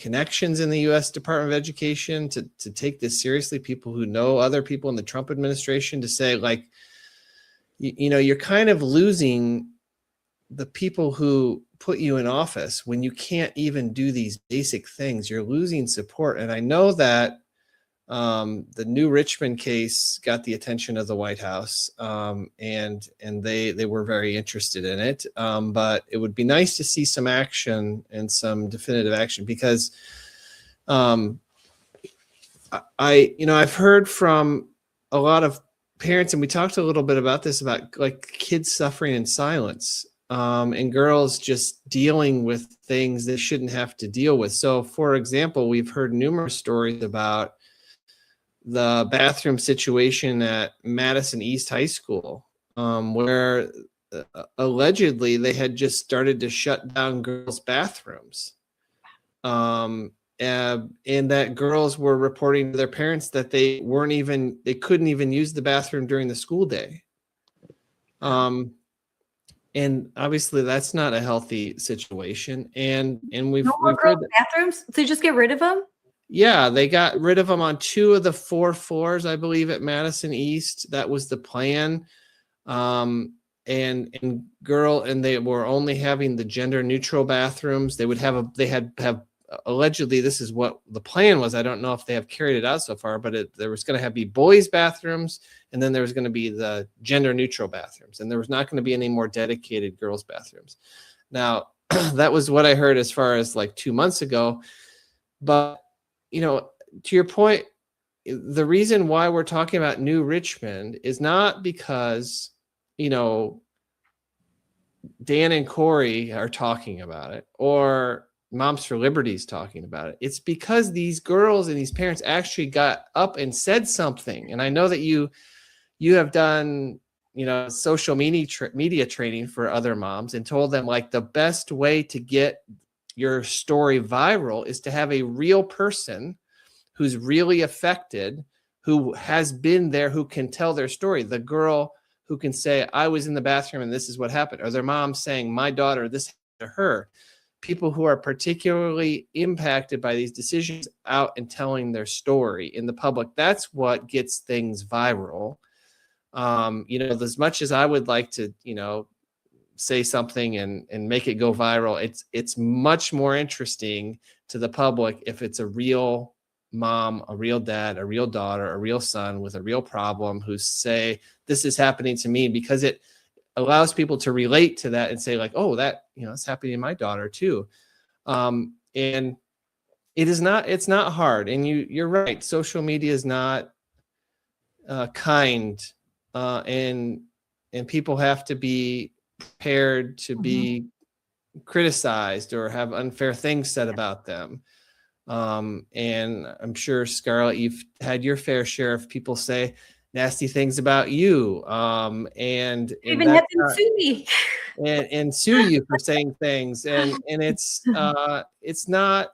connections in the U.S. Department of Education to take this seriously, people who know other people in the Trump administration, to say, like, you're kind of losing the people who put you in office when you can't even do these basic things. You're losing support. And I know that the New Richmond case got the attention of the White House, and they were very interested in it. But it would be nice to see some action and some definitive action, because I've heard from a lot of parents, and we talked a little bit about this, about like kids suffering in silence, and girls just dealing with things they shouldn't have to deal with. So, for example, we've heard numerous stories about the bathroom situation at Madison East High School, where allegedly they had just started to shut down girls' bathrooms. And that girls were reporting to their parents that they couldn't even use the bathroom during the school day. And obviously that's not a healthy situation. And we've heard that,
bathrooms. So just get rid of them.
yeah, they got rid of them on 2 of the 4 floors, I believe, at Madison East. That was the plan. And they were only having the gender neutral bathrooms. They would have allegedly, this is what the plan was. I don't know if they have carried it out so far, but there was going to be boys' bathrooms, and then there was going to be the gender neutral bathrooms, and there was not going to be any more dedicated girls' bathrooms. Now, that was what I heard as far as like 2 months ago. But, to your point, the reason why we're talking about New Richmond is not because, Dan and Corey are talking about it, or Moms for Liberty is talking about it. It's because these girls and these parents actually got up and said something. And I know that you have done, social media training for other moms, and told them, like, the best way to get your story viral is to have a real person who's really affected, who has been there, who can tell their story. The girl who can say, I was in the bathroom and this is what happened. Or their mom saying, my daughter, this happened to her. People who are particularly impacted by these decisions out and telling their story in the public. That's what gets things viral. As much as I would like to, say something and make it go viral, it's much more interesting to the public if it's a real mom, a real dad, a real daughter, a real son with a real problem, who say, this is happening to me, because it allows people to relate to that and say, like, oh, that, it's happening to my daughter too. And it's not hard. And you're right. Social media is not kind, and people have to be prepared to be criticized or have unfair things said about them. And I'm sure, Scarlett, you've had your fair share of people say nasty things about you, and
Even had them sue me
and sue you for saying things, and it's not,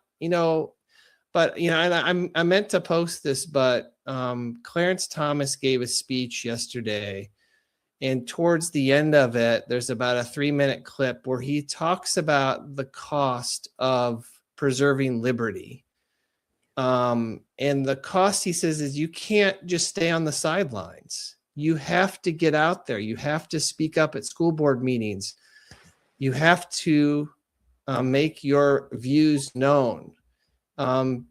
but and I meant to post this, but Clarence Thomas gave a speech yesterday, and towards the end of it, there's about a 3-minute clip where he talks about the cost of preserving liberty. And the cost, he says, is you can't just stay on the sidelines. You have to get out there. You have to speak up at school board meetings. You have to make your views known. And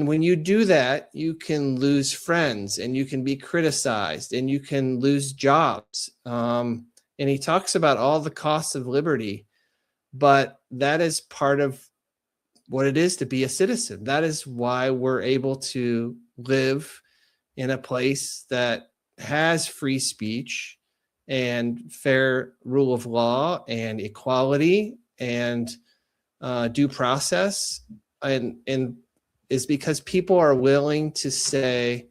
when you do that, you can lose friends, and you can be criticized, and you can lose jobs. And he talks about all the costs of liberty, but that is part of what it is to be a citizen. That is why we're able to live in a place that has free speech and fair rule of law and equality and due process, and is because people are willing to say,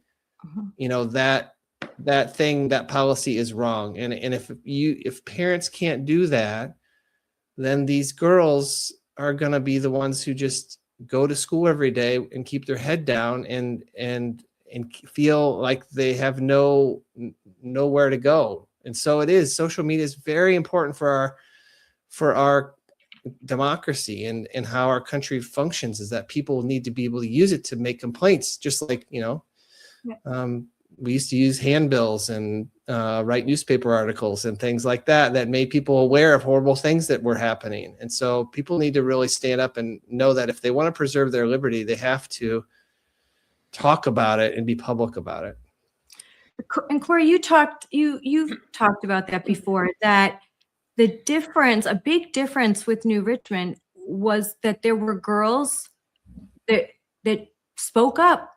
that that policy is wrong. And if parents can't do that, then these girls are going to be the ones who just go to school every day and keep their head down and feel like they have nowhere to go. And so social media is very important for our democracy and how our country functions, is that people need to be able to use it to make complaints, just like, we used to use handbills and write newspaper articles and things like that made people aware of horrible things that were happening. And so people need to really stand up and know that if they want to preserve their liberty, they have to talk about it and be public about it.
And Corey, you've talked about that before, that a big difference with New Richmond was that there were girls that spoke up.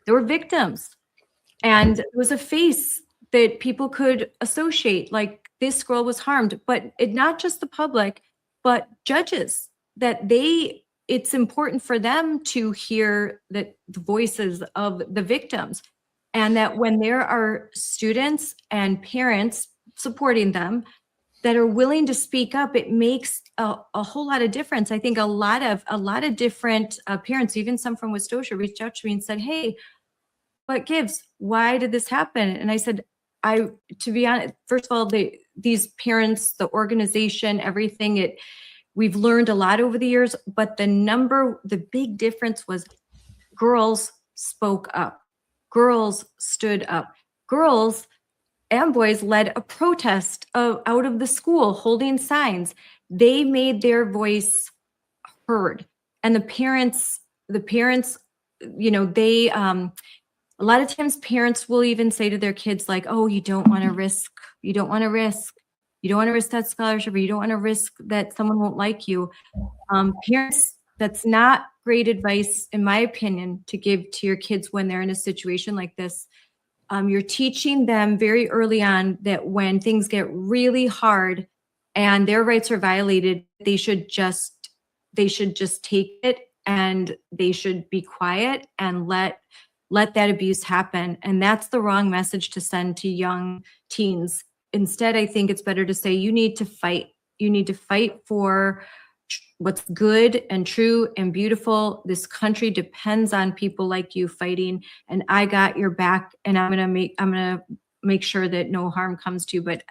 There were victims. And it was a face that people could associate, like this girl was harmed, but not just the public, but judges, that it's important for them to hear the voices of the victims. And that when there are students and parents supporting them that are willing to speak up, it makes a whole lot of difference. I think a lot of different parents, even some from Westosha, reached out to me and said, "Hey, what gives? Why did this happen?" And I said, to be honest, first of all, these parents, the organization, everything, we've learned a lot over the years, but the big difference was girls spoke up. Girls stood up. Girls and boys led a protest out of the school, holding signs. They made their voice heard. And the parents, a lot of times parents will even say to their kids, like, "Oh, you don't want to risk that scholarship, or you don't want to risk that someone won't like you." Parents, that's not great advice, in my opinion, to give to your kids when they're in a situation like this. You're teaching them very early on that when things get really hard and their rights are violated, they should just take it, and they should be quiet and let that abuse happen. And that's the wrong message to send to young teens. Instead, I think it's better to say, you need to fight. You need to fight for what's good and true and beautiful. This country depends on people like you fighting, and I got your back, and I'm gonna make sure that no harm comes to you. But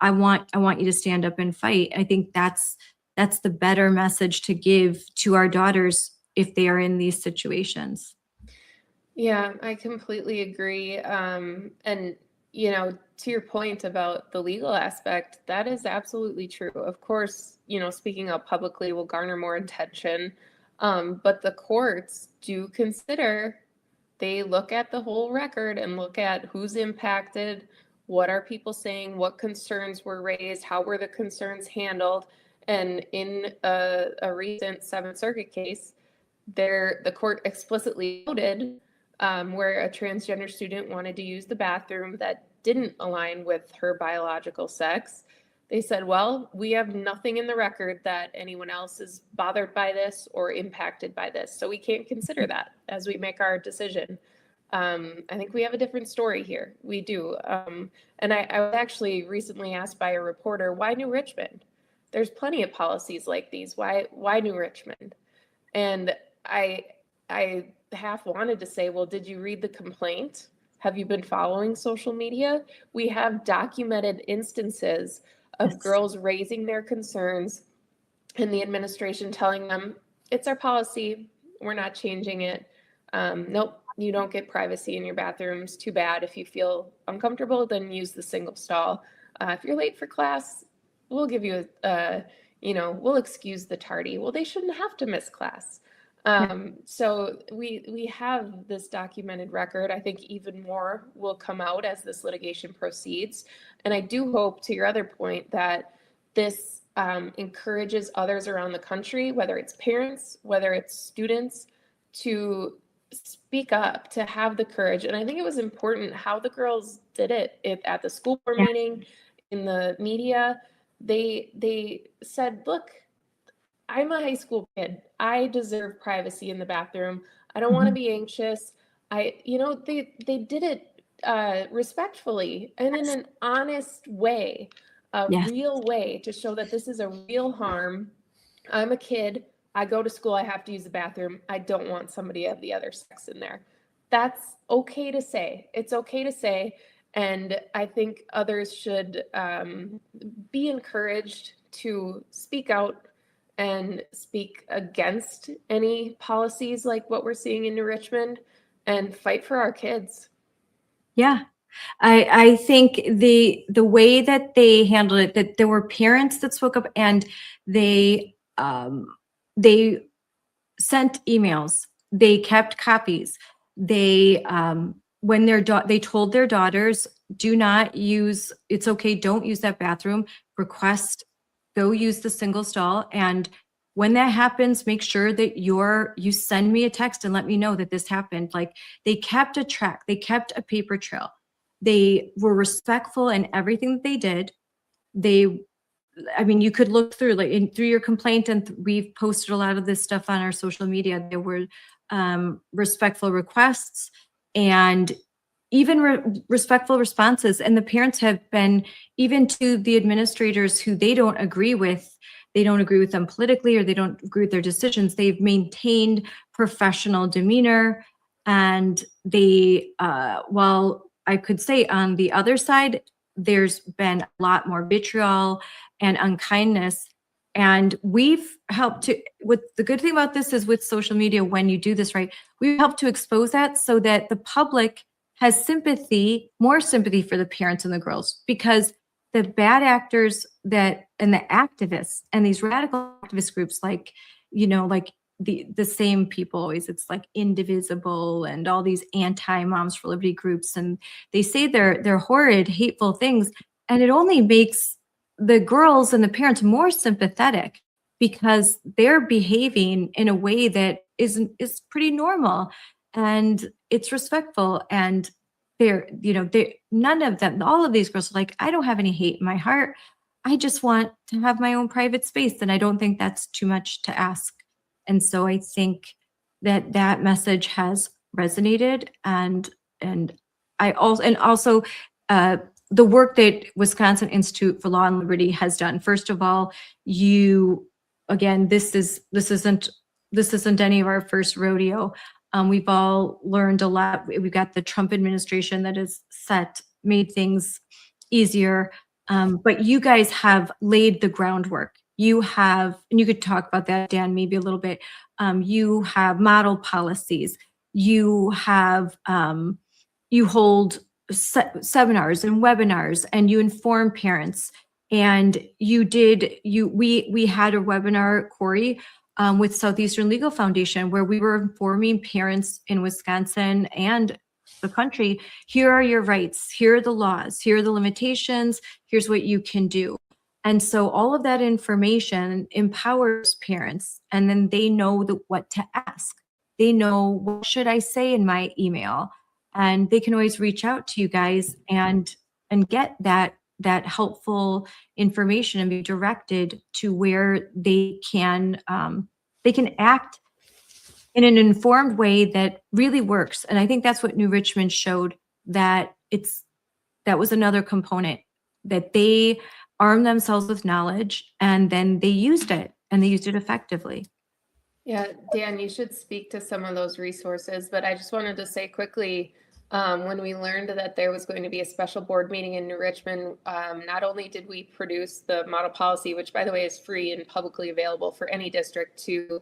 I want you to stand up and fight. I think that's the better message to give to our daughters if they are in these situations.
Yeah, I completely agree. And, to your point about the legal aspect, that is absolutely true. Of course, speaking out publicly will garner more attention. But the courts do they look at the whole record and look at who's impacted, what are people saying, what concerns were raised, how were the concerns handled. And in a recent Seventh Circuit case, the court explicitly noted where a transgender student wanted to use the bathroom that didn't align with her biological sex. They said, well, we have nothing in the record that anyone else is bothered by this or impacted by this, so we can't consider that as we make our decision. I think we have a different story here. We do. And I was actually recently asked by a reporter, why New Richmond? There's plenty of policies like these. Why New Richmond? And I half wanted to say, well, did you read the complaint? Have you been following social media? We have documented instances of girls raising their concerns and the administration telling them, it's our policy, we're not changing it. Nope, you don't get privacy in your bathrooms. Too bad. If you feel uncomfortable, then use the single stall. If you're late for class, we'll give you we'll excuse the tardy. Well, they shouldn't have to miss class. So we have this documented record. I think even more will come out as this litigation proceeds. And I do hope, to your other point, that this encourages others around the country, whether it's parents, whether it's students, to speak up, to have the courage. And I think it was important how the girls did it at the school board meeting, in the media. They said, look, I'm a high school kid. I deserve privacy in the bathroom. I don't want to be anxious. They did it respectfully and in an honest way, a
Yes.
real way to show that this is a real harm. I'm a kid. I go to school. I have to use the bathroom. I don't want somebody of the other sex in there. That's okay to say. It's okay to say. And I think others should be encouraged to speak out and speak against any policies like what we're seeing in New Richmond and fight for our kids.
Yeah. I think the way that they handled it, that there were parents that spoke up, and they sent emails, they kept copies, they when they told their daughters, do not use, it's okay, don't use that bathroom, request, go use the single stall, and when that happens, make sure that you send me a text and let me know that this happened. Like, they kept a track, they kept a paper trail, they were respectful in everything that they did. I mean, you could look through through your complaint, and we've posted a lot of this stuff on our social media. There were respectful requests and even respectful responses. And the parents have been, even to the administrators who they don't agree with them politically, or they don't agree with their decisions, they've maintained professional demeanor. And they, while I could say on the other side, there's been a lot more vitriol and unkindness. And we've helped to, with the good thing about this is with social media, when you do this right, we help to expose that so that the public has more sympathy for the parents and the girls, because the bad actors and the activists and these radical activist groups, like the same people always, it's like Indivisible and all these anti-Moms for Liberty groups, and they say they're horrid, hateful things, and it only makes the girls and the parents more sympathetic, because they're behaving in a way that is pretty normal and it's respectful. And none of them, all of these girls are like, I don't have any hate in my heart, I just want to have my own private space. And I don't think that's too much to ask. And so I think that message has resonated, and also the work that Wisconsin Institute for Law and Liberty has done. First of all, this isn't any of our first rodeo. We've all learned a lot. We've got the Trump administration that has made things easier. But you guys have laid the groundwork. You have, and you could talk about that, Dan, maybe a little bit. You have model policies. You have, you hold seminars and webinars, and you inform parents. And we had a webinar, Corey, with Southeastern Legal Foundation, where we were informing parents in Wisconsin and the country, here are your rights, here are the laws, here are the limitations, here's what you can do. And so all of that information empowers parents, and then they know what to ask. They know, what should I say in my email? And they can always reach out to you guys and get that helpful information and be directed to where they can act in an informed way that really works. And I think that's what New Richmond showed, that was another component, that they armed themselves with knowledge, and then they used it effectively.
Yeah, Dan, you should speak to some of those resources, but I just wanted to say quickly, when we learned that there was going to be a special board meeting in New Richmond, not only did we produce the model policy, which by the way is free and publicly available for any district to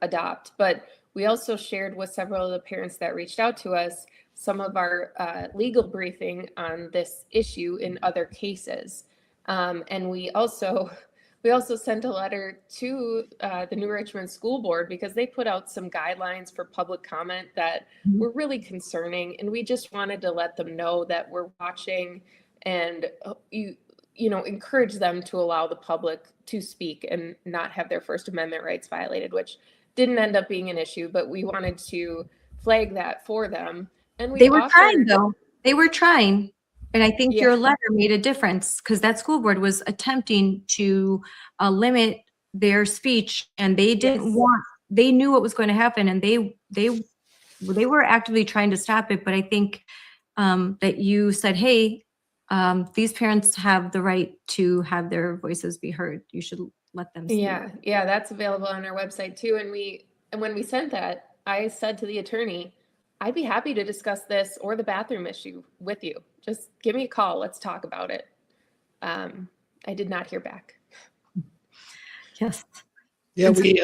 adopt, but we also shared with several of the parents that reached out to us some of our legal briefing on this issue in other cases. And we also sent a letter to the New Richmond School Board, because they put out some guidelines for public comment that were really concerning. And we just wanted to let them know that we're watching, and encourage them to allow the public to speak and not have their First Amendment rights violated, which didn't end up being an issue, but we wanted to flag that for them. And
they were trying, though. They were trying. And I think your letter made a difference, because that school board was attempting to limit their speech, and they didn't they knew what was going to happen, and they were actively trying to stop it. But I think that you said, hey, these parents have the right to have their voices be heard. You should let them speak.
Yeah, that's available on our website too. And when we sent that, I said to the attorney, I'd be happy to discuss this or the bathroom issue with you. Just give me a call. Let's talk about it. I did not hear back.
Yes.
Yeah, we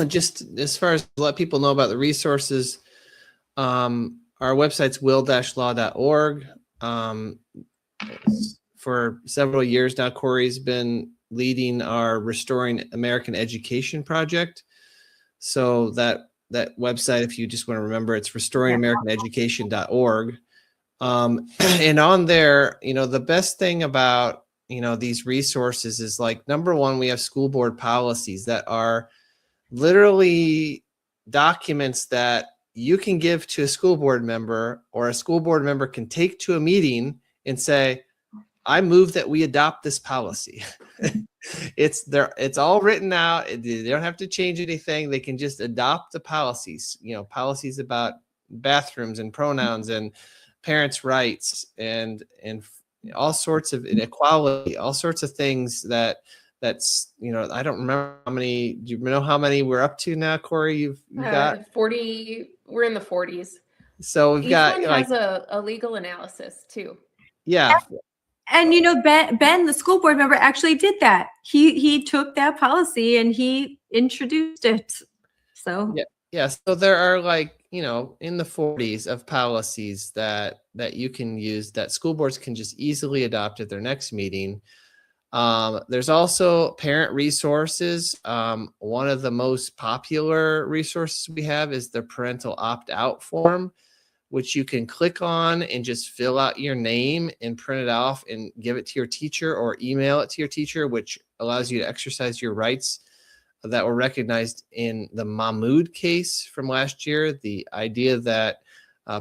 just as far as let people know about the resources, our website's will-law.org. For several years now, Corey's been leading our Restoring American Education project. So that website, if you just want to remember, it's restoringamericaneducation.org. And on there, the best thing about these resources is, like, number one, we have school board policies that are literally documents that you can give to a school board member, or a school board member can take to a meeting and say, I move that we adopt this policy. It's there. It's all written out. They don't have to change anything. They can just adopt the policies, policies about bathrooms and pronouns and parents' rights and all sorts of inequality, all sorts of things that's, I don't remember how many. Do you know how many we're up to now, Corey? You've got
40. We're in the 40s.
So we've
Each
got
one has a legal analysis too.
Yeah.
And Ben, the school board member, actually did that. He took that policy and he introduced it. So
yeah. So there are, like, in the 40s of policies that you can use that school boards can just easily adopt at their next meeting. There's also parent resources. One of the most popular resources we have is the parental opt-out form, which you can click on and just fill out your name and print it off and give it to your teacher or email it to your teacher, which allows you to exercise your rights that were recognized in the Mahmoud case from last year. The idea that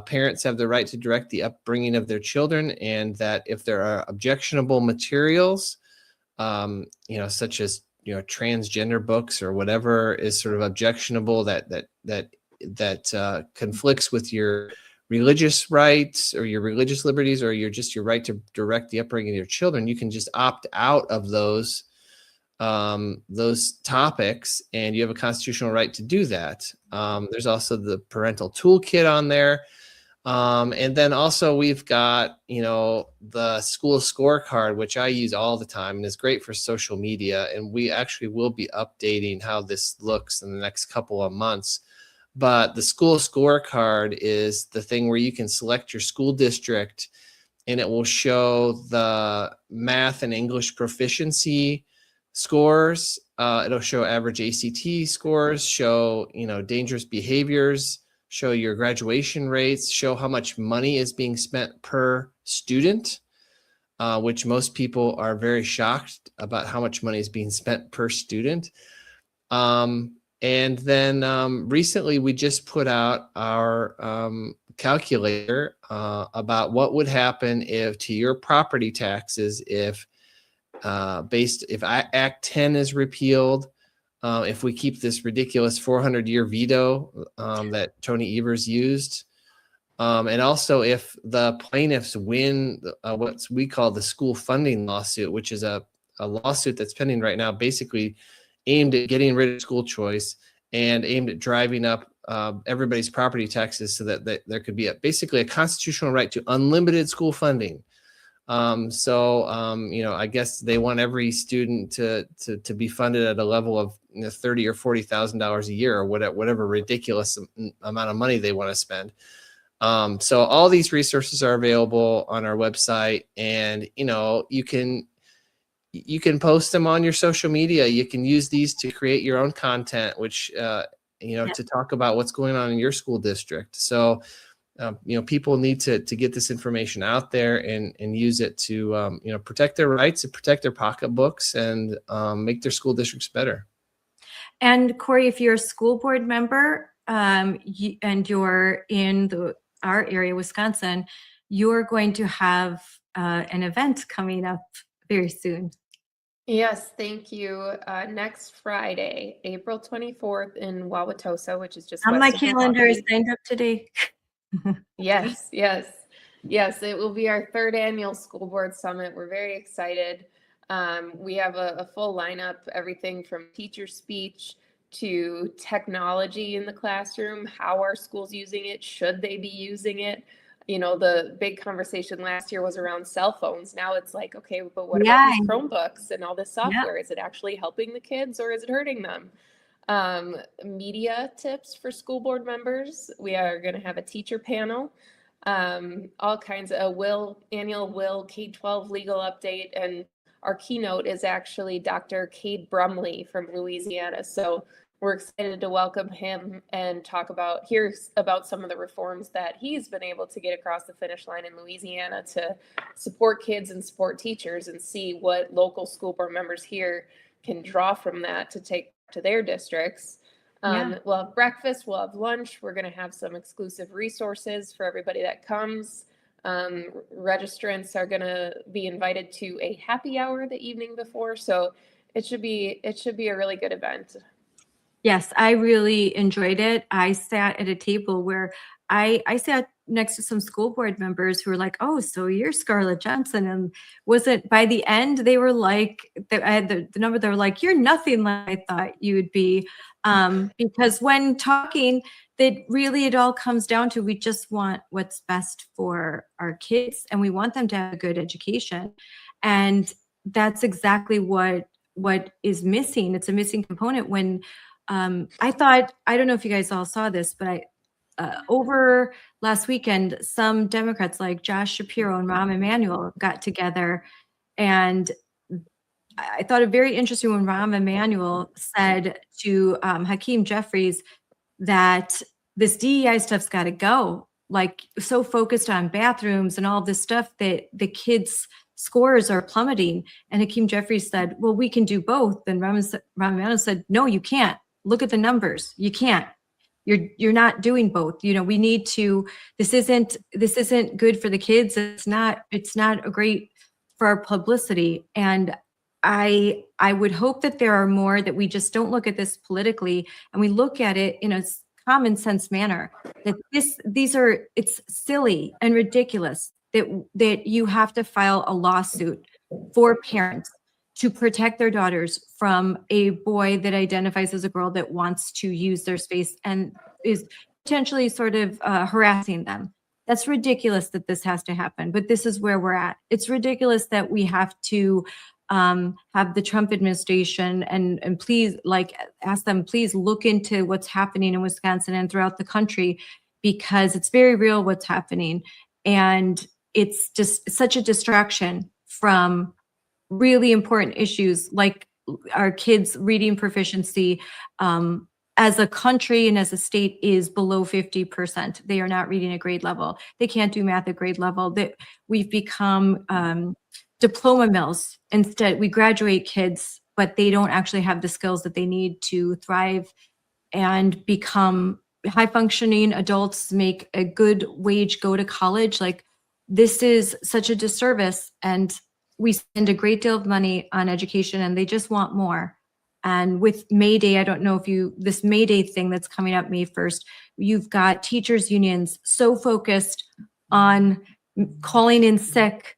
parents have the right to direct the upbringing of their children, and that if there are objectionable materials, such as transgender books or whatever is sort of objectionable that conflicts with your religious rights or your religious liberties or your right to direct the upbringing of your children, you can just opt out of those topics, and you have a constitutional right to do that. There's also the parental toolkit on there. And then also we've got, the school scorecard, which I use all the time and is great for social media. And we actually will be updating how this looks in the next couple of months. But the school scorecard is the thing where you can select your school district, and it will show the math and English proficiency scores. It'll show average ACT scores, show, dangerous behaviors, show your graduation rates, show how much money is being spent per student, which most people are very shocked about how much money is being spent per student. And then recently we just put out our calculator about what would happen if to your property taxes if Act 10 is repealed, if we keep this ridiculous 400-year veto that Tony Evers used, and also if the plaintiffs win what we call the school funding lawsuit, which is a lawsuit that's pending right now, basically aimed at getting rid of school choice and aimed at driving up everybody's property taxes so that there could be basically a constitutional right to unlimited school funding. I guess they want every student to be funded at a level of $30,000 or $40,000 a year, or whatever ridiculous amount of money they want to spend. So all these resources are available on our website, and you can post them on your social media. You can use these to create your own content, which to talk about what's going on in your school district. So people need to get this information out there and use it to protect their rights and protect their pocketbooks and make their school districts better.
And Corey, if you're a school board member and you're in our area, Wisconsin, you're going to have an event coming up very soon.
Yes, thank you. Next Friday, April 24th in Wauwatosa, which is just
on
west
my
of
calendar,
Milwaukee.
signed up today.
Yes. Yes, it will be our third annual school board summit. We're very excited. We have a full lineup, everything from teacher speech to technology in the classroom. How are schools using it? Should they be using it? You know, the big conversation last year was around cell phones. Now it's like, okay, but what about
Yeah,
these Chromebooks and all this
yeah,
software? Is it actually helping the kids or is it hurting them? Media tips for school board members. We are going to have a teacher panel, all kinds of annual Will K-12 legal update, and our keynote is actually Dr. Cade Brumley from Louisiana. So we're excited to welcome him and hear about some of the reforms that he's been able to get across the finish line in Louisiana to support kids and support teachers, and see what local school board members here can draw from that to take to their districts.
yeah.
We'll have breakfast, we'll have lunch. We're going to have some exclusive resources for everybody that comes. Registrants are going to be invited to a happy hour the evening before, so it should be a really good event.
Yes, I really enjoyed it. I sat at a table where I sat next to some school board members who were like, "Oh, so you're Scarlett Johnson," and wasn't by the end they were like, I had the number. They were like, "You're nothing like I thought you would be," because when talking, that really it all comes down to we just want what's best for our kids, and we want them to have a good education, and that's exactly what is missing. It's a missing component when I thought, I don't know if you guys all saw this, but over last weekend, some Democrats like Josh Shapiro and Rahm Emanuel got together, and I thought it very interesting when Rahm Emanuel said to Hakeem Jeffries that this DEI stuff's got to go. Like, so focused on bathrooms and all this stuff that the kids' scores are plummeting. And Hakeem Jeffries said, "Well, we can do both." And Rahm Emanuel said, "No, you can't. Look at the numbers. You can't. You're not doing both. You know, we need to. This isn't good for the kids. It's not a great for our publicity." And I would hope that there are more, that we just don't look at this politically and we look at it in a common sense manner. That it's silly and ridiculous that you have to file a lawsuit for parents to protect their daughters from a boy that identifies as a girl that wants to use their space and is potentially sort of harassing them. That's ridiculous that this has to happen, but this is where we're at. It's ridiculous that we have to have the Trump administration and please, like, ask them, please look into what's happening in Wisconsin and throughout the country, because it's very real what's happening. And it's just such a distraction from really important issues like our kids' reading proficiency. As a country and as a state is below 50%. They are not reading at grade level. They can't do math at grade level. That we've become diploma mills. Instead, we graduate kids, but they don't actually have the skills that they need to thrive and become high functioning adults, make a good wage, go to college. Like, this is such a disservice, and we spend a great deal of money on education and they just want more. And with May Day, I don't know if this May Day thing that's coming up May 1st, you've got teachers unions so focused on calling in sick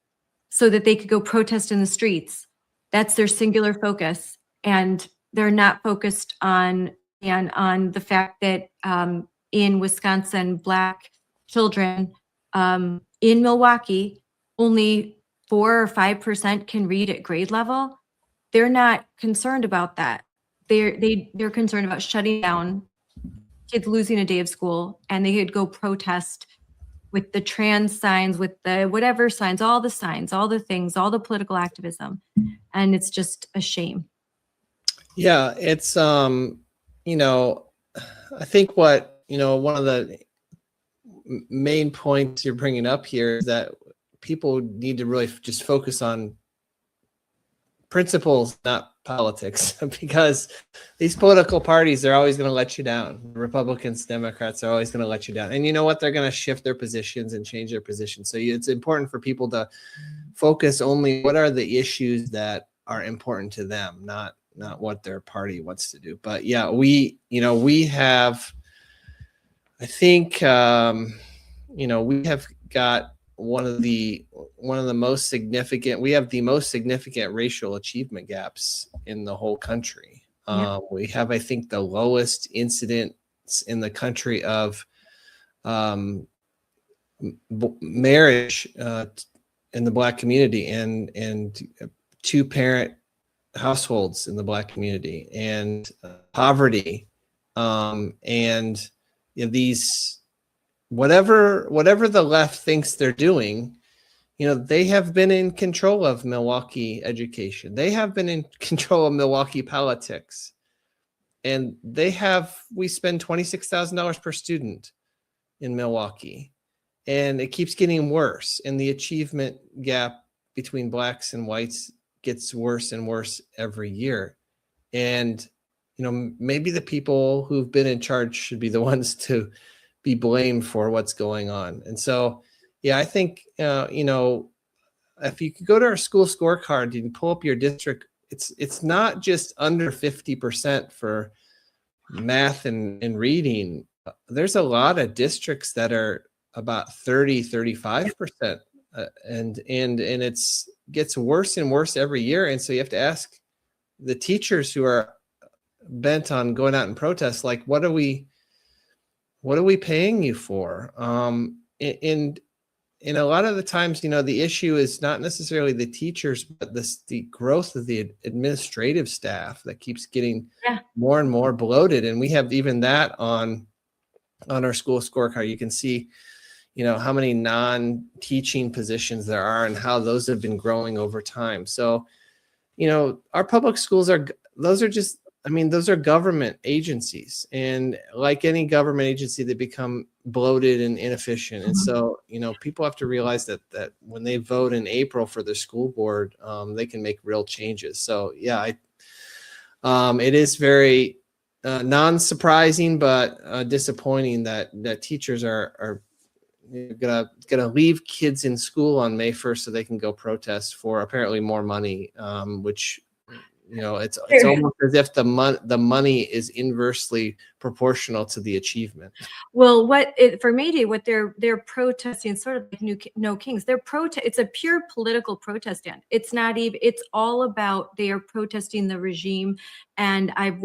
so that they could go protest in the streets. That's their singular focus. And they're not focused on the fact that in Wisconsin, Black children in Milwaukee, only 4 or 5% can read at grade level. They're not concerned about that. They're concerned about shutting down, kids losing a day of school, and they could go protest with the trans signs, with the whatever signs, all the things, all the political activism. And it's just a shame.
Yeah, it's I think what, one of the main points you're bringing up here is that people need to really just focus on principles, not politics, because these political parties are always going to let you down. Republicans, Democrats are always going to let you down. And you know what? They're going to shift their positions and change their positions. So it's important for people to focus only what are the issues that are important to them, not what their party wants to do. But yeah, we have, I think, we have got one of the most significant. We have the most significant racial achievement gaps in the whole country. We have, I think, the lowest incidence in the country of marriage in the Black community, and two-parent households in the Black community, and poverty, and these whatever the left thinks they're doing. They have been in control of Milwaukee education. They have been in control of Milwaukee politics. And we spend $26,000 per student in Milwaukee. And it keeps getting worse. And the achievement gap between Blacks and whites gets worse and worse every year. And, maybe the people who've been in charge should be the ones to be blamed for what's going on. And so, I think, if you could go to our school scorecard, you can pull up your district. It's not just under 50% for math and reading. There's a lot of districts that are about 35%. And it's gets worse and worse every year. And so you have to ask the teachers who are bent on going out and protest, like, what are we paying you for? And a lot of the times, the issue is not necessarily the teachers, but the growth of the administrative staff that keeps getting more and more bloated. And we have even that on our school scorecard. You can see, how many non-teaching positions there are and how those have been growing over time. So, our public schools those are government agencies, and like any government agency, they become bloated and inefficient. And so, people have to realize that when they vote in April for the school board, they can make real changes. So it is very non-surprising, but disappointing that teachers are gonna leave kids in school on May 1st so they can go protest for apparently more money, which it's almost as if the money is inversely proportional to the achievement.
Well, for May Day, what they're protesting, sort of like No Kings. It's a pure political protest stand. It's not even. It's all about they are protesting the regime. And I've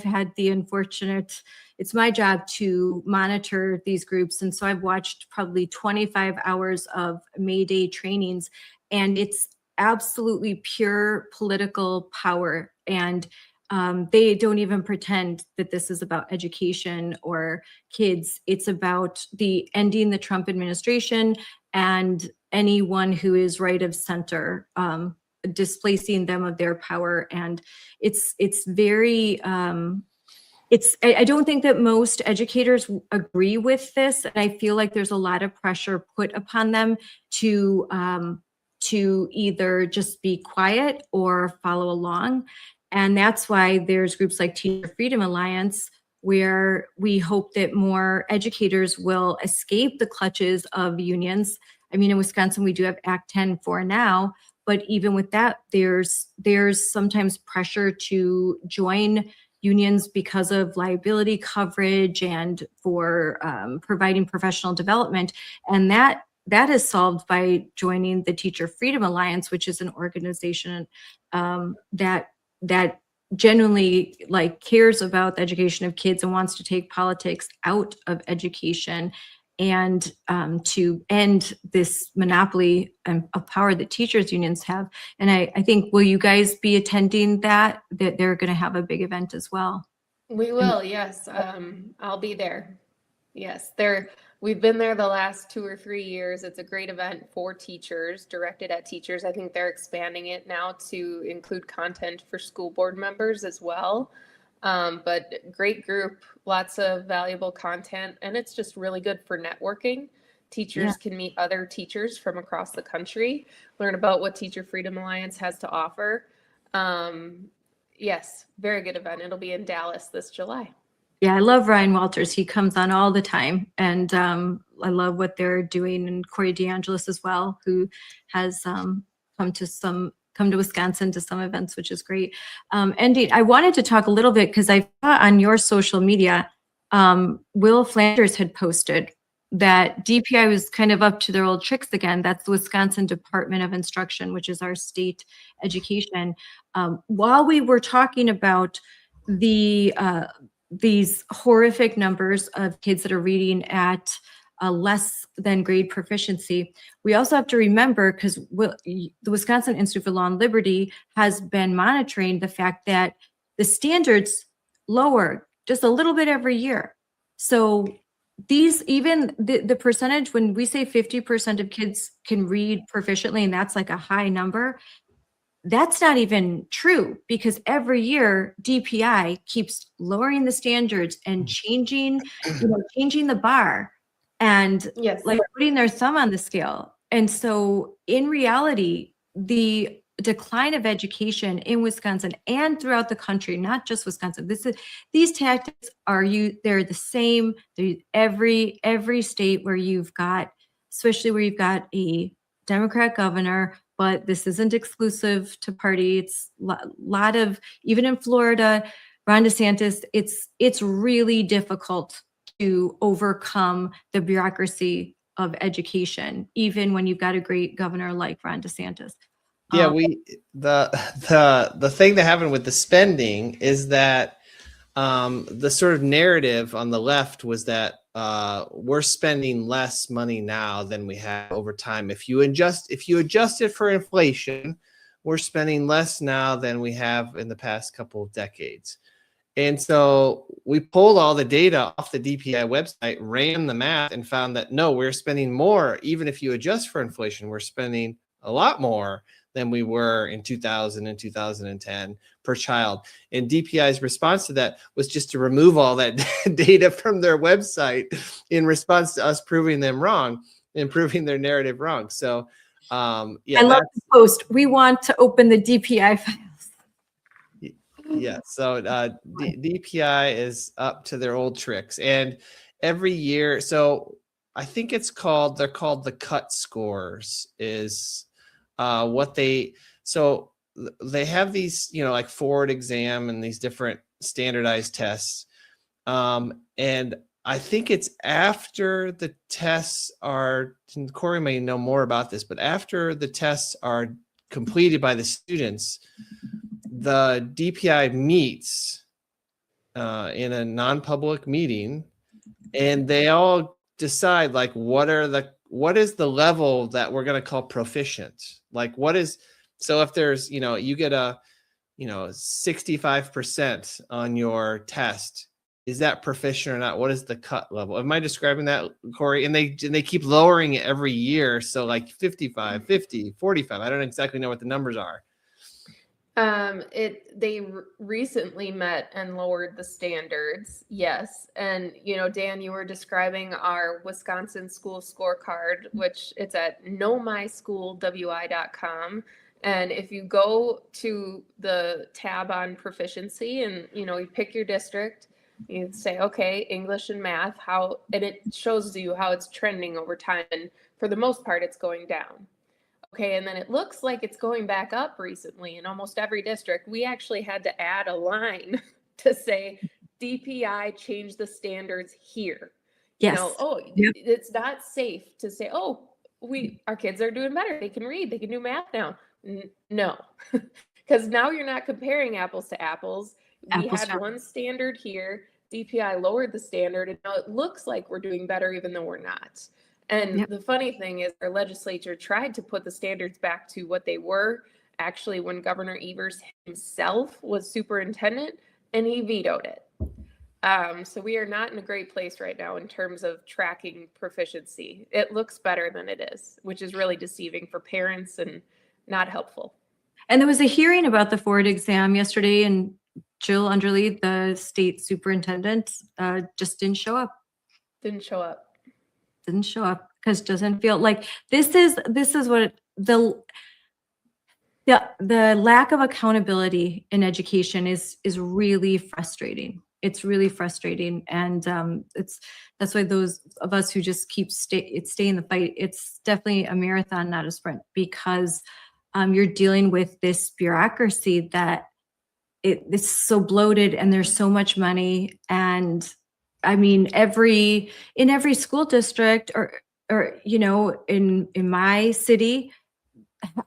had the unfortunate. It's my job to monitor these groups, and so I've watched probably 25 hours of May Day trainings, and it's absolutely pure political power. And they don't even pretend that this is about education or kids. It's about ending the Trump administration and anyone who is right of center, displacing them of their power. And it's very, I don't think that most educators agree with this. And I feel like there's a lot of pressure put upon them to either just be quiet or follow along. And that's why there's groups like Teacher Freedom Alliance, where we hope that more educators will escape the clutches of unions. I mean, in Wisconsin, we do have Act 10 for now, but even with that, there's sometimes pressure to join unions because of liability coverage and for providing professional development. And that is solved by joining the Teacher Freedom Alliance, which is an organization that genuinely cares about the education of kids and wants to take politics out of education and to end this monopoly of power that teachers unions have. And I think, will you guys be attending that they're going to have a big event as well?
We will, yes. I'll be there. Yes, we've been there the last 2 or 3 years. It's a great event for teachers, directed at teachers. I think they're expanding it now to include content for school board members as well. But great group, lots of valuable content, and it's just really good for networking. Teachers can meet other teachers from across the country, learn about what Teacher Freedom Alliance has to offer. Yes, very good event. It'll be in Dallas this July.
Yeah, I love Ryan Walters. He comes on all the time, and I love what they're doing. And Corey DeAngelis as well, who has come to Wisconsin to some events, which is great. Andy, I wanted to talk a little bit because I saw on your social media, Will Flanders had posted that DPI was kind of up to their old tricks again. That's the Wisconsin Department of Instruction, which is our state education. While we were talking about the these horrific numbers of kids that are reading at less than grade proficiency, we also have to remember, because the Wisconsin Institute for Law and Liberty has been monitoring the fact that the standards lower just a little bit every year. So these, even the percentage, when we say 50% of kids can read proficiently, and that's like a high number, that's not even true, because every year DPI keeps lowering the standards and changing the bar and
Yes.
like putting their thumb on the scale. And so in reality, the decline of education in Wisconsin and throughout the country, not just Wisconsin, these tactics they're the same. Every state where you've got, especially where you've got a Democrat governor, but this isn't exclusive to party. It's a lot of, even in Florida, Ron DeSantis, it's really difficult to overcome the bureaucracy of education, even when you've got a great governor like Ron DeSantis.
Yeah, the thing that happened with the spending is that the sort of narrative on the left was that we're spending less money now than we have over time. If you adjust it for inflation, we're spending less now than we have in the past couple of decades. And so we pulled all the data off the DPI website, ran the math, and found that no, we're spending more. Even if you adjust for inflation, we're spending a lot more than we were in 2000 and 2010 per child. And DPI's response to that was just to remove all that data from their website in response to us proving them wrong and proving their narrative wrong. So yeah,
I love the post. We want to open the DPI files.
Yeah, so DPI is up to their old tricks, and every year, so I think they're called the cut scores is what they have these, like forward exam and these different standardized tests, and I think it's after the tests are, and Corey may know more about this, but after the tests are completed by the students, the DPI meets in a non-public meeting, and they all decide like what is the level that we're going to call proficient. Like so if there's, you get a 65% on your test, is that proficient or not? What is the cut level? Am I describing that, Corey? And they keep lowering it every year. So like 55, 50, 45. I don't exactly know what the numbers are.
They recently met and lowered the standards. Yes. And, Dan, you were describing our Wisconsin school scorecard, which it's at knowmyschoolwi.com. And if you go to the tab on proficiency and, you pick your district, you say, okay, English and math, and it shows you how it's trending over time. And for the most part, it's going down. Okay, and then it looks like it's going back up recently in almost every district. We actually had to add a line to say DPI changed the standards here.
Yes.
It's not safe to say, our kids are doing better. They can read, they can do math now. No, because now you're not comparing apples to apples. We had one standard here. DPI lowered the standard, and now it looks like we're doing better, even though we're not. And the funny thing is our legislature tried to put the standards back to what they were actually when Governor Evers himself was superintendent, and he vetoed it. So we are not in a great place right now in terms of tracking proficiency. It looks better than it is, which is really deceiving for parents and not helpful.
And there was a hearing about the forward exam yesterday, and Jill Underly, the state superintendent, just didn't show up. Didn't show up because doesn't feel like this is what the lack of accountability in education is really frustrating. It's really frustrating, and that's why those of us who just stay in the fight. It's definitely a marathon, not a sprint, because you're dealing with this bureaucracy that it's so bloated, and there's so much money, and I mean, in every school district or, you know, in my city,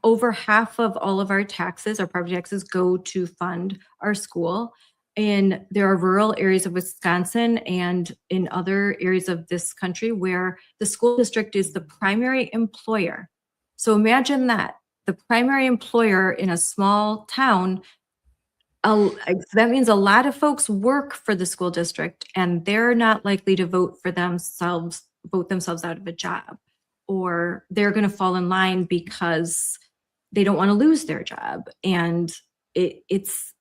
over half of all of our taxes, our property taxes, go to fund our school. And there are rural areas of Wisconsin and in other areas of this country where the school district is the primary employer. So imagine that the primary employer in a small town, that means a lot of folks work for the school district and they're not likely to vote themselves out of a job, or they're going to fall in line because they don't want to lose their job. And it's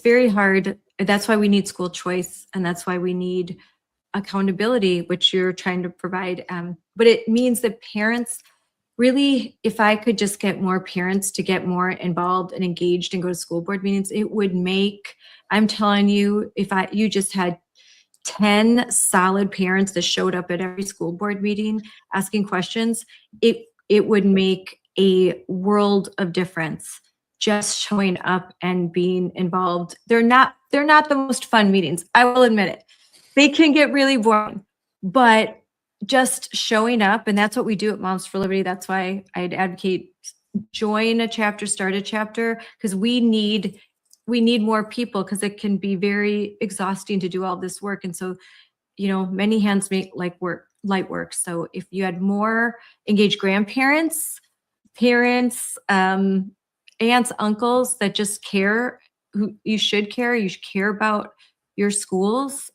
very hard. That's why we need school choice, and that's why we need accountability, which you're trying to provide. But it means that parents really, if I could just get more parents to get more involved and engaged and go to school board meetings, it would make, I'm telling you, if you just had 10 solid parents that showed up at every school board meeting asking questions, it would make a world of difference just showing up and being involved. They're not the most fun meetings, I will admit it. They can get really boring, but just showing up, and that's what we do at Moms for Liberty. That's why I'd advocate join a chapter, start a chapter, because we need more people, because it can be very exhausting to do all this work. And so, you know, many hands make light work. So if you had more engaged grandparents, parents, aunts, uncles that just care, you should care about your schools.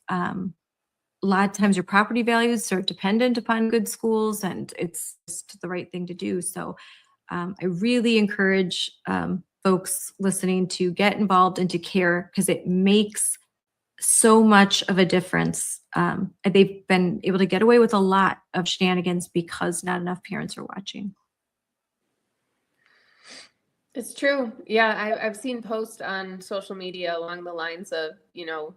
A lot of times your property values are dependent upon good schools, and it's just the right thing to do. So I really encourage folks listening to get involved and to care, because it makes so much of a difference. They've been able to get away with a lot of shenanigans because not enough parents are watching.
It's true. Yeah, I've seen posts on social media along the lines of, you know,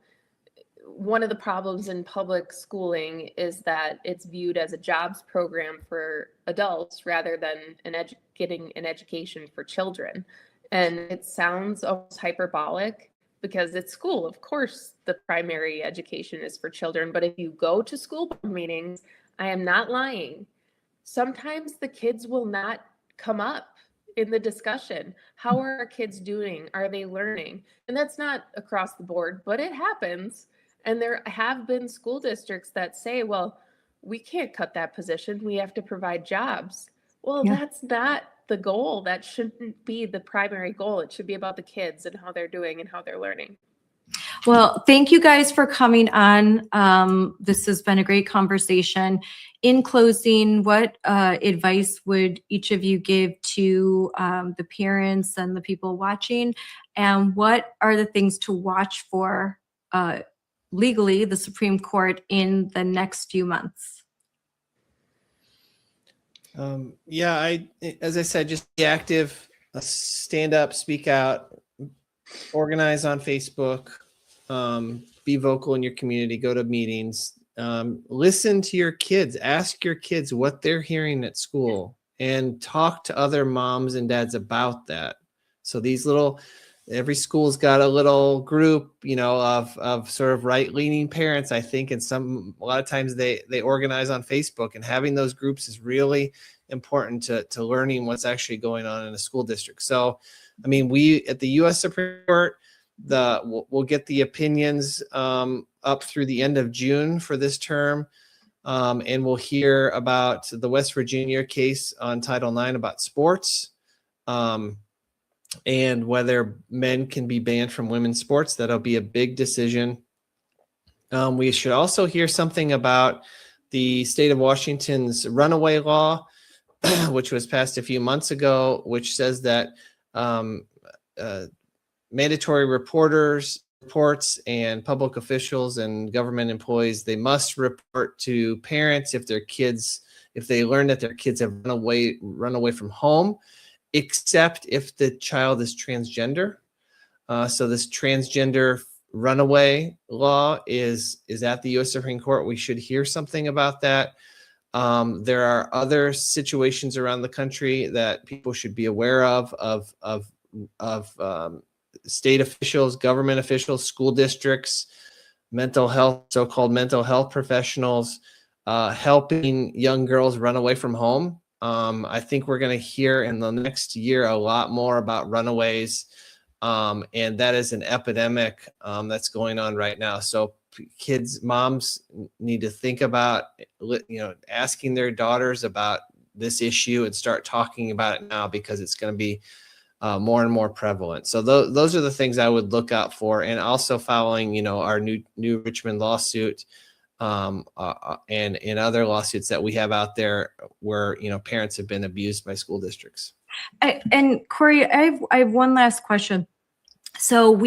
one of the problems in public schooling is that it's viewed as a jobs program for adults rather than getting an education for children. And it sounds almost hyperbolic because it's school. Of course, the primary education is for children. But if you go to school board meetings, I am not lying, sometimes the kids will not come up in the discussion. How are our kids doing? Are they learning? And that's not across the board, but it happens. And there have been school districts that say, well, we can't cut that position. We have to provide jobs. Well,
Yeah.
That's not the goal. That shouldn't be the primary goal. It should be about the kids and how they're doing and how they're learning.
Well, thank you guys for coming on. This has been a great conversation. In closing, what advice would each of you give to the parents and the people watching? And what are the things to watch for legally, the Supreme Court, in the next few months?
As I said, just be active, stand up, speak out, organize on Facebook, be vocal in your community, go to meetings, listen to your kids, ask your kids what they're hearing at school, and talk to other moms and dads about that. So every school's got a little group, you know, of sort of right-leaning parents, I think, and a lot of times they organize on Facebook, and having those groups is really important to learning what's actually going on in a school district. So, I mean, we at the U.S. Supreme Court, we'll get the opinions up through the end of June for this term, and we'll hear about the West Virginia case on Title IX about sports. And whether men can be banned from women's sports. That'll be a big decision. We should also hear something about the state of Washington's runaway law, which was passed a few months ago, which says that mandatory reports and public officials and government employees, they must report to parents if they learn that their kids have run away from home, except if the child is transgender. So this transgender runaway law is at the U.S. Supreme Court. We should hear something about that. There are other situations around the country that people should be aware of state officials, government officials, school districts, mental health, so-called mental health professionals, helping young girls run away from home. I think we're going to hear in the next year a lot more about runaways, and that is an epidemic that's going on right now. So moms need to think about, asking their daughters about this issue and start talking about it now, because it's going to be more and more prevalent. So those are the things I would look out for, and also following, our new Richmond lawsuit, and other lawsuits that we have out there where parents have been abused by school districts.
And Corey, I have one last question. So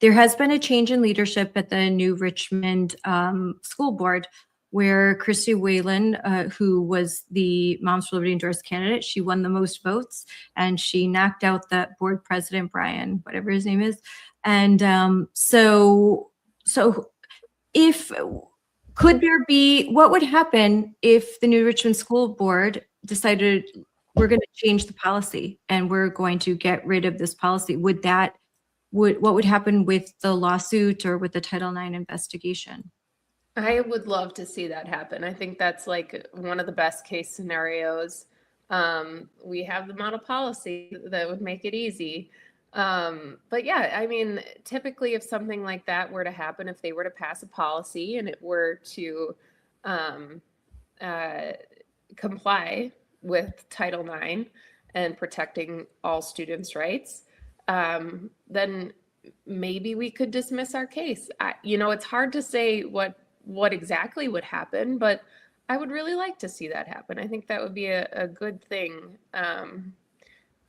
there has been a change in leadership at the new Richmond school board, where Christy Whalen, who was the Moms for Liberty Endorsed candidate, she won the most votes, and she knocked out that board president, Brian, whatever his name is. And so what would happen if the new Richmond school board decided we're going to change the policy and we're going to get rid of this policy? What would happen with the lawsuit or with the Title IX investigation?
I would love to see that happen. I think that's like one of the best case scenarios. We have the model policy that would make it easy. But yeah, I mean, typically if something like that were to happen, if they were to pass a policy and it were to comply with Title IX and protecting all students' rights, then maybe we could dismiss our case. It's hard to say what exactly would happen, but I would really like to see that happen. I think that would be a good thing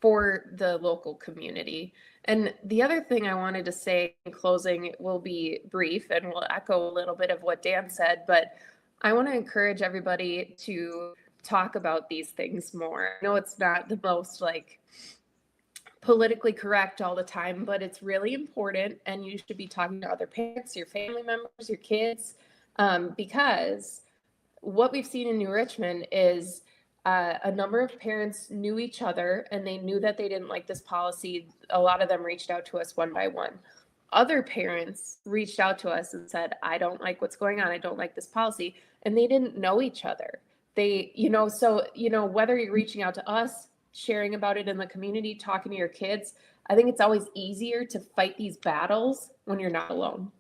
for the local community. And the other thing I wanted to say in closing will be brief and will echo a little bit of what Dan said, but I want to encourage everybody to talk about these things more. I know it's not the most politically correct all the time, but it's really important, and you should be talking to other parents, your family members, your kids, because what we've seen in New Richmond is a number of parents knew each other and they knew that they didn't like this policy. A lot of them reached out to us one by one. Other parents reached out to us and said, I don't like what's going on. I don't like this policy. And they didn't know each other. Whether you're reaching out to us, sharing about it in the community, talking to your kids, I think it's always easier to fight these battles when you're not alone.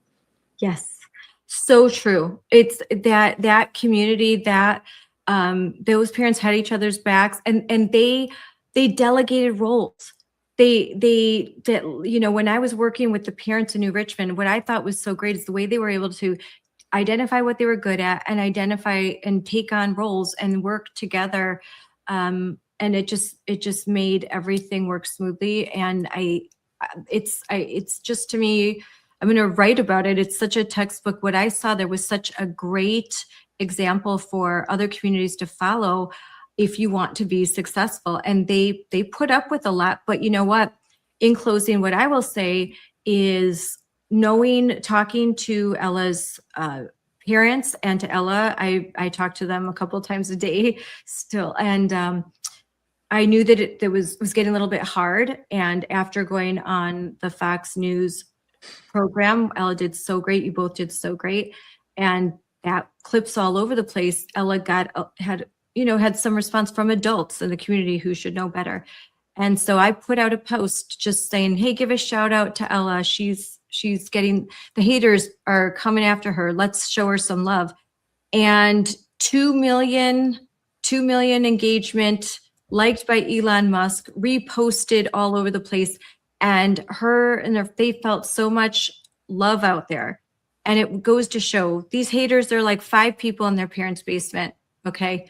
Yes. So true. It's that community that those parents had each other's backs, and they delegated roles. When I was working with the parents in New Richmond, what I thought was so great is the way they were able to identify what they were good at and identify and take on roles and work together. And it just made everything work smoothly. And it's just, to me, I'm going to write about it. It's such a textbook. What I saw there was such a great example for other communities to follow if you want to be successful. And they put up with a lot. But you know what? In closing, what I will say is talking to Ella's parents and to Ella, I talk to them a couple of times a day still. And I knew that it was getting a little bit hard. And after going on the Fox News program, Ella did so great. You both did so great. And that clips all over the place. Ella had some response from adults in the community who should know better. And so I put out a post just saying, hey, give a shout out to Ella. She's getting, the haters are coming after her. Let's show her some love. And 2 million engagement, liked by Elon Musk, reposted all over the place. And they felt so much love out there. And it goes to show these haters, they're like 5 people in their parents' basement. Okay.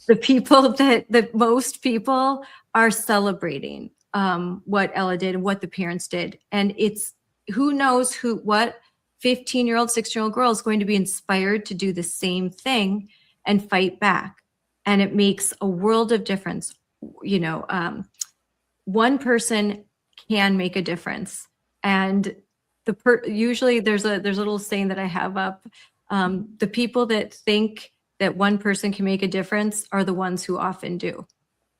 The people that most people are celebrating what Ella did and what the parents did. And it's, who knows what 15-year-old, 16-year-old girl is going to be inspired to do the same thing and fight back. And it makes a world of difference. One person can make a difference. And usually there's a little saying that I have up. The people that think that one person can make a difference are the ones who often do.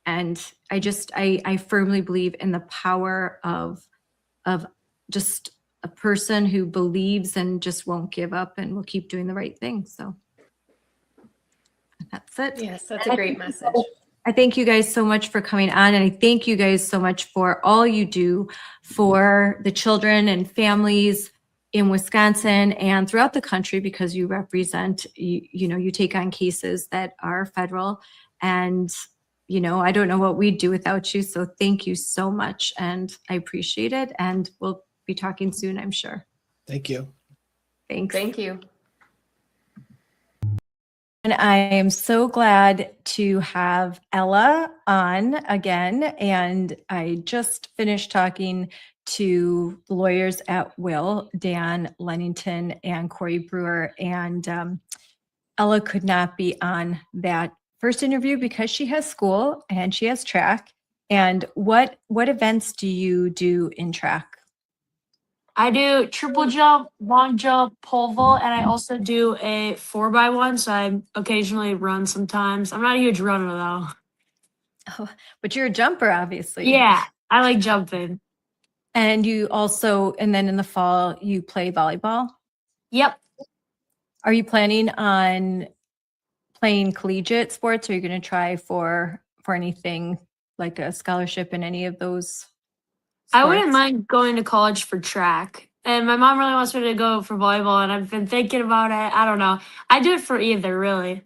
And I firmly believe in the power of just a person who believes and just won't give up and will keep doing the right thing. So that's it.
Yes, that's a great message.
I thank you guys so much for coming on, and I thank you guys so much for all you do for the children and families in Wisconsin and throughout the country, because you represent, you take on cases that are federal, and I don't know what we'd do without you. So thank you so much, and I appreciate it, and we'll be talking soon, I'm sure.
Thank you.
Thanks.
Thank you.
And I am so glad to have Ella on again. And I just finished talking to the lawyers at Will, Dan Lennington and Corey Brewer. And Ella could not be on that first interview because she has school and she has track. And what events do you do in track?
I do triple jump, long jump, pole vault, and I also do a 4x1. So I occasionally run sometimes. I'm not a huge runner though.
Oh, but you're a jumper, obviously.
Yeah, I like jumping.
And you also, and then in the fall, you play volleyball.
Yep.
Are you planning on playing collegiate sports? Or are you going to try for anything like a scholarship in any of those
I wouldn't
sports?
mind going to college for track. And my mom really wants me to go for volleyball, and I've been thinking about it. I don't know. I do it for either, really.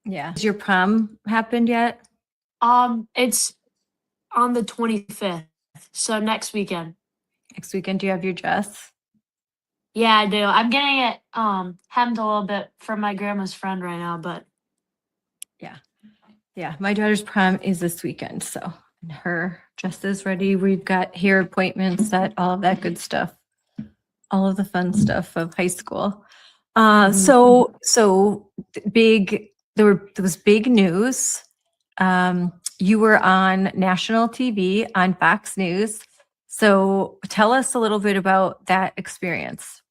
Yeah. Has your prom happened yet?
It's on the 25th, so next weekend.
Next weekend, do you have your dress?
Yeah, I do. I'm getting it hemmed a little bit from my grandma's friend right now, but
Yeah. My daughter's prom is this weekend. So her dress is ready. We've got hair appointments set, all of that good stuff. All of the fun stuff of high school. So big, there was big news. You were on national TV on Fox News. So tell us a little bit about that experience.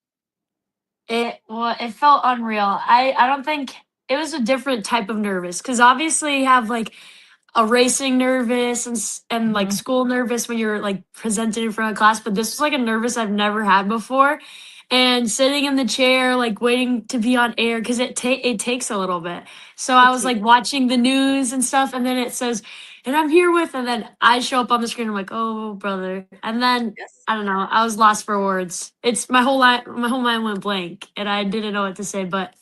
it felt unreal. I don't think it was a different type of nervous, because obviously you have like a racing nervous and like school nervous when you're like presented in front of class, but this was like a nervous I've never had before. And sitting in the chair, like waiting to be on air, because it takes a little bit. So I was like watching the news and stuff, and then it says, and I'm here with, and then I show up on the screen. I'm like, oh brother, and then I don't know. I was lost for words. It's my whole mind went blank, and I didn't know what to say. But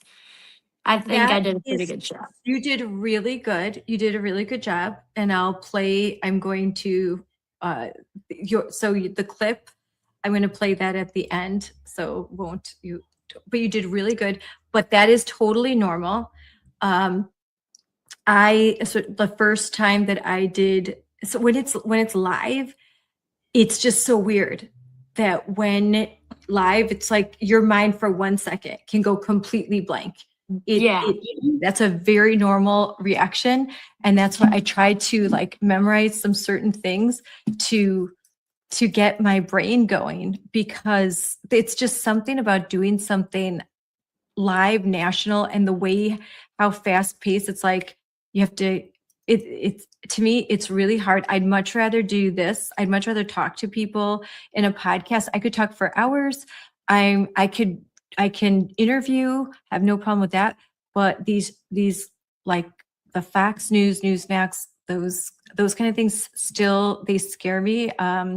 I think I did a pretty good job.
You did really good. You did a really good job. And I'm going to, the clip, I'm going to play that at the end. So but you did really good. But that is totally normal. So the first time that I did, so when it's live, it's just so weird that when live, it's like your mind for 1 second can go completely blank. That's a very normal reaction. And that's why I tried to like memorize some certain things to get my brain going, because it's just something about doing something live, national, and the way how fast paced it's like you have to, it's to me, it's really hard. I'd much rather do this. I'd much rather talk to people in a podcast. I could talk for hours. I can interview, have no problem with that. But these like the Fox News, Newsmax, those kind of things still, they scare me.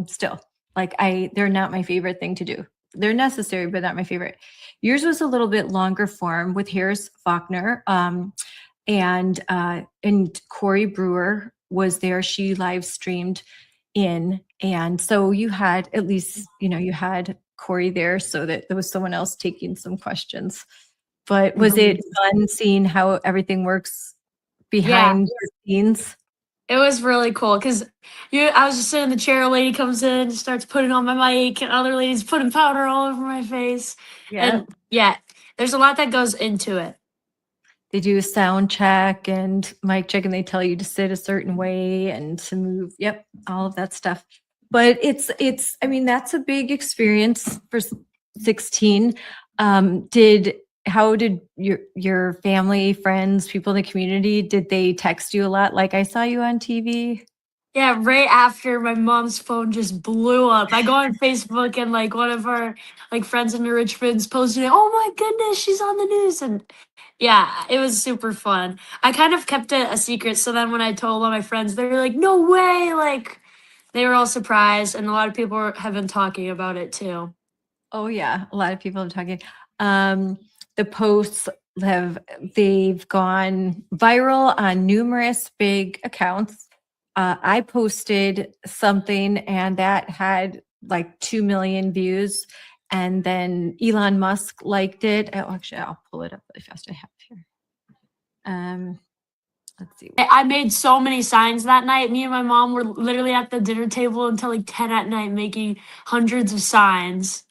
Still, like they're not my favorite thing to do. They're necessary, but not my favorite. Yours was a little bit longer form with Harris Faulkner, and Corey Brewer was there. She live streamed in, and so you had at least you had Corey there, so that there was someone else taking some questions. But was it fun seeing how everything works behind the scenes?
It was really cool because I was just sitting in the chair. A lady comes in and starts putting on my mic, and other ladies putting powder all over my face. And there's a lot that goes into it.
They do a sound check and mic check, and they tell you to sit a certain way and to move. Yep, all of that stuff. But I mean, that's a big experience for 16. How did your family, friends, people in the community, did they text you a lot? Like, I saw you on TV?
Yeah, right after my mom's phone just blew up. I go on Facebook and like one of our like friends in Richmond's posted it. Oh my goodness, she's on the news. And yeah, it was super fun. I kind of kept it a secret. So then when I told all my friends, they were like, no way. Like they were all surprised. And a lot of people have been talking about it too.
Oh yeah, a lot of people are talking. The posts they've gone viral on numerous big accounts. I posted something and that had like 2 million views, and then Elon Musk liked it. Oh, actually, I'll pull it up really fast. I have it here. Let's see.
I made so many signs that night. Me and my mom were literally at the dinner table until like 10 at night making hundreds of signs.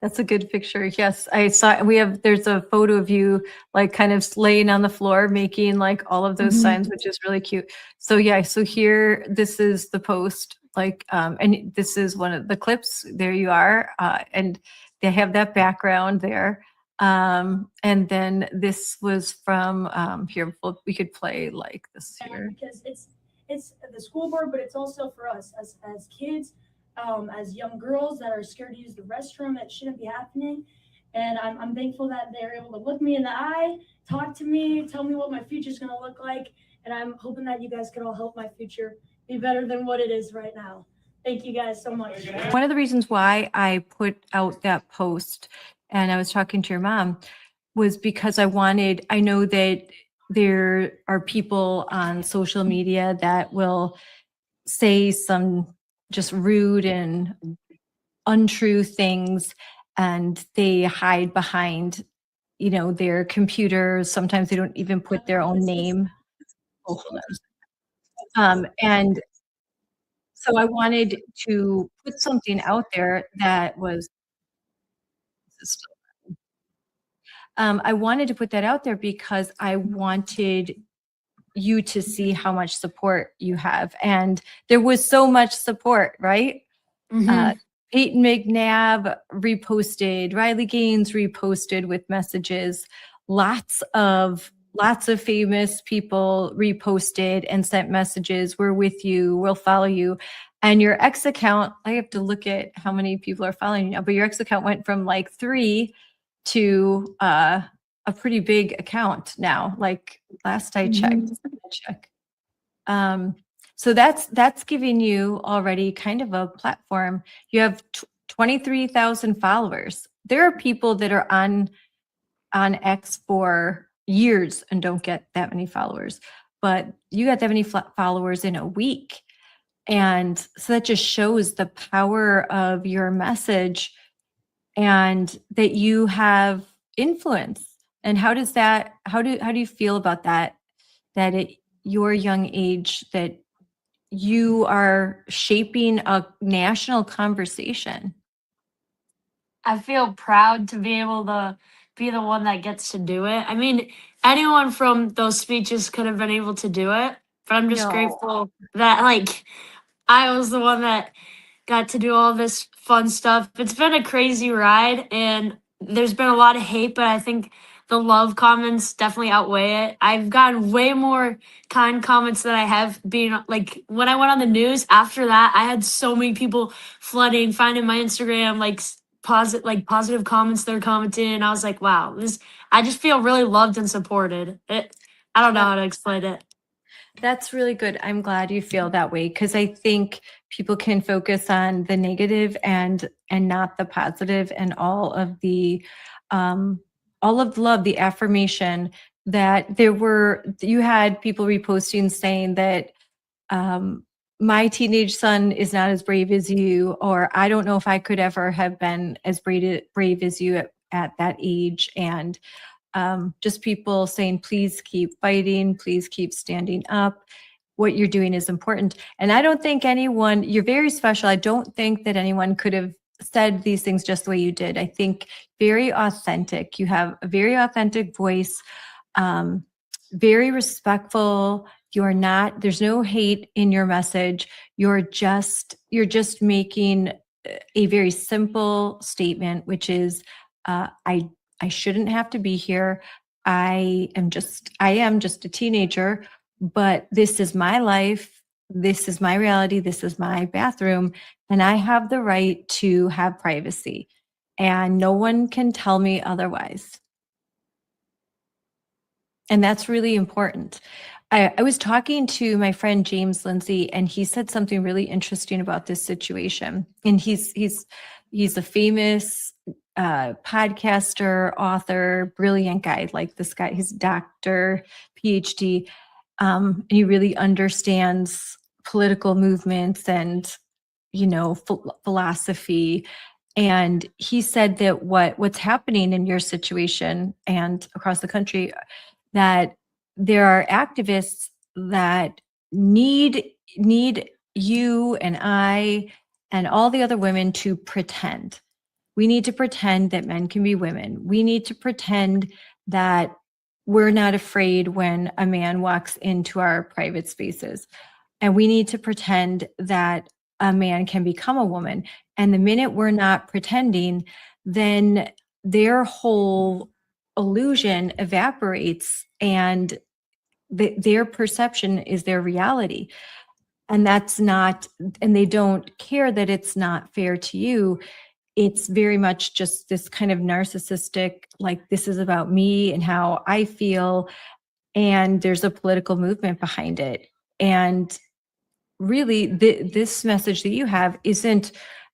That's a good picture. Yes, I saw. There's a photo of you like kind of laying on the floor making like all of those signs, which is really cute. So yeah, so here, this is the post, like, and this is one of the clips. There you are, and they have that background there. And then this was from here. We could play like this here.
Because it's the school board, but it's also for us as kids, as young girls that are scared to use the restroom. That shouldn't be happening. And I'm thankful that they're able to look me in the eye, talk to me, tell me what my future is going to look like. And I'm hoping that you guys can all help my future be better than what it is right now. Thank you guys so much.
One of the reasons why I put out that post, and I was talking to your mom, was because I know that there are people on social media that will say some just rude and untrue things, and they hide behind, their computers. Sometimes they don't even put their own name. Oh, hold on. And so I wanted to put something out there that was, I wanted to put that out there because I wanted you to see how much support you have. And there was so much support, right? Peyton McNabb reposted, Riley Gaines reposted with messages. Lots of famous people reposted and sent messages. We're with you. We'll follow you. And your X account, I have to look at how many people are following you now, but your X account went from like 3 to a pretty big account now. Like last I checked. So that's giving you already kind of a platform. You have 23,000 followers. There are people that are on X for years and don't get that many followers, but you got that many followers in a week. And so that just shows the power of your message and that you have influence. And how do you feel about that at your young age, that you are shaping a national conversation?
I feel proud to be able to be the one that gets to do it. I mean, anyone from those speeches could have been able to do it, but I'm just grateful that like I was the one that got to do all this fun stuff. It's been a crazy ride and there's been a lot of hate, but I think the love comments definitely outweigh it. I've gotten way more kind comments than I have been like when I went on the news. After that, I had so many people flooding, finding my Instagram, like positive comments they're commenting. And I was like, wow, I just feel really loved and supported. I don't know how to explain it.
That's really good. I'm glad you feel that way, because I think people can focus on the negative and not the positive, and all of the love, the affirmation that you had people reposting saying that my teenage son is not as brave as you, or I don't know if I could ever have been as brave as you at that age. And just people saying, please keep fighting, please keep standing up. What you're doing is important. And I don't think you're very special. I don't think that anyone could have said these things just the way you did. I think very authentic. You have a very authentic voice, very respectful. There's no hate in your message. You're just making a very simple statement, which is, I shouldn't have to be here. I am just a teenager, but this is my life. this is my reality, this is my bathroom, and I have the right to have privacy. And no one can tell me otherwise. And that's really important. I was talking to my friend James Lindsay, and he said something really interesting about this situation. And he's a famous podcaster, author, brilliant guy. Like this guy, he's a doctor, PhD, and he really understands political movements and philosophy. And he said that what's happening in your situation and across the country, that there are activists that need you and I and all the other women to pretend. We need to pretend that men can be women. We need to pretend that we're not afraid when a man walks into our private spaces. And we need to pretend that a man can become a woman. And the minute we're not pretending, then their whole illusion evaporates and their perception is their reality. And that's not, and they don't care that it's not fair to you. It's very much just this kind of narcissistic, like, this is about me and how I feel. And there's a political movement behind it. And really, this message that you have isn't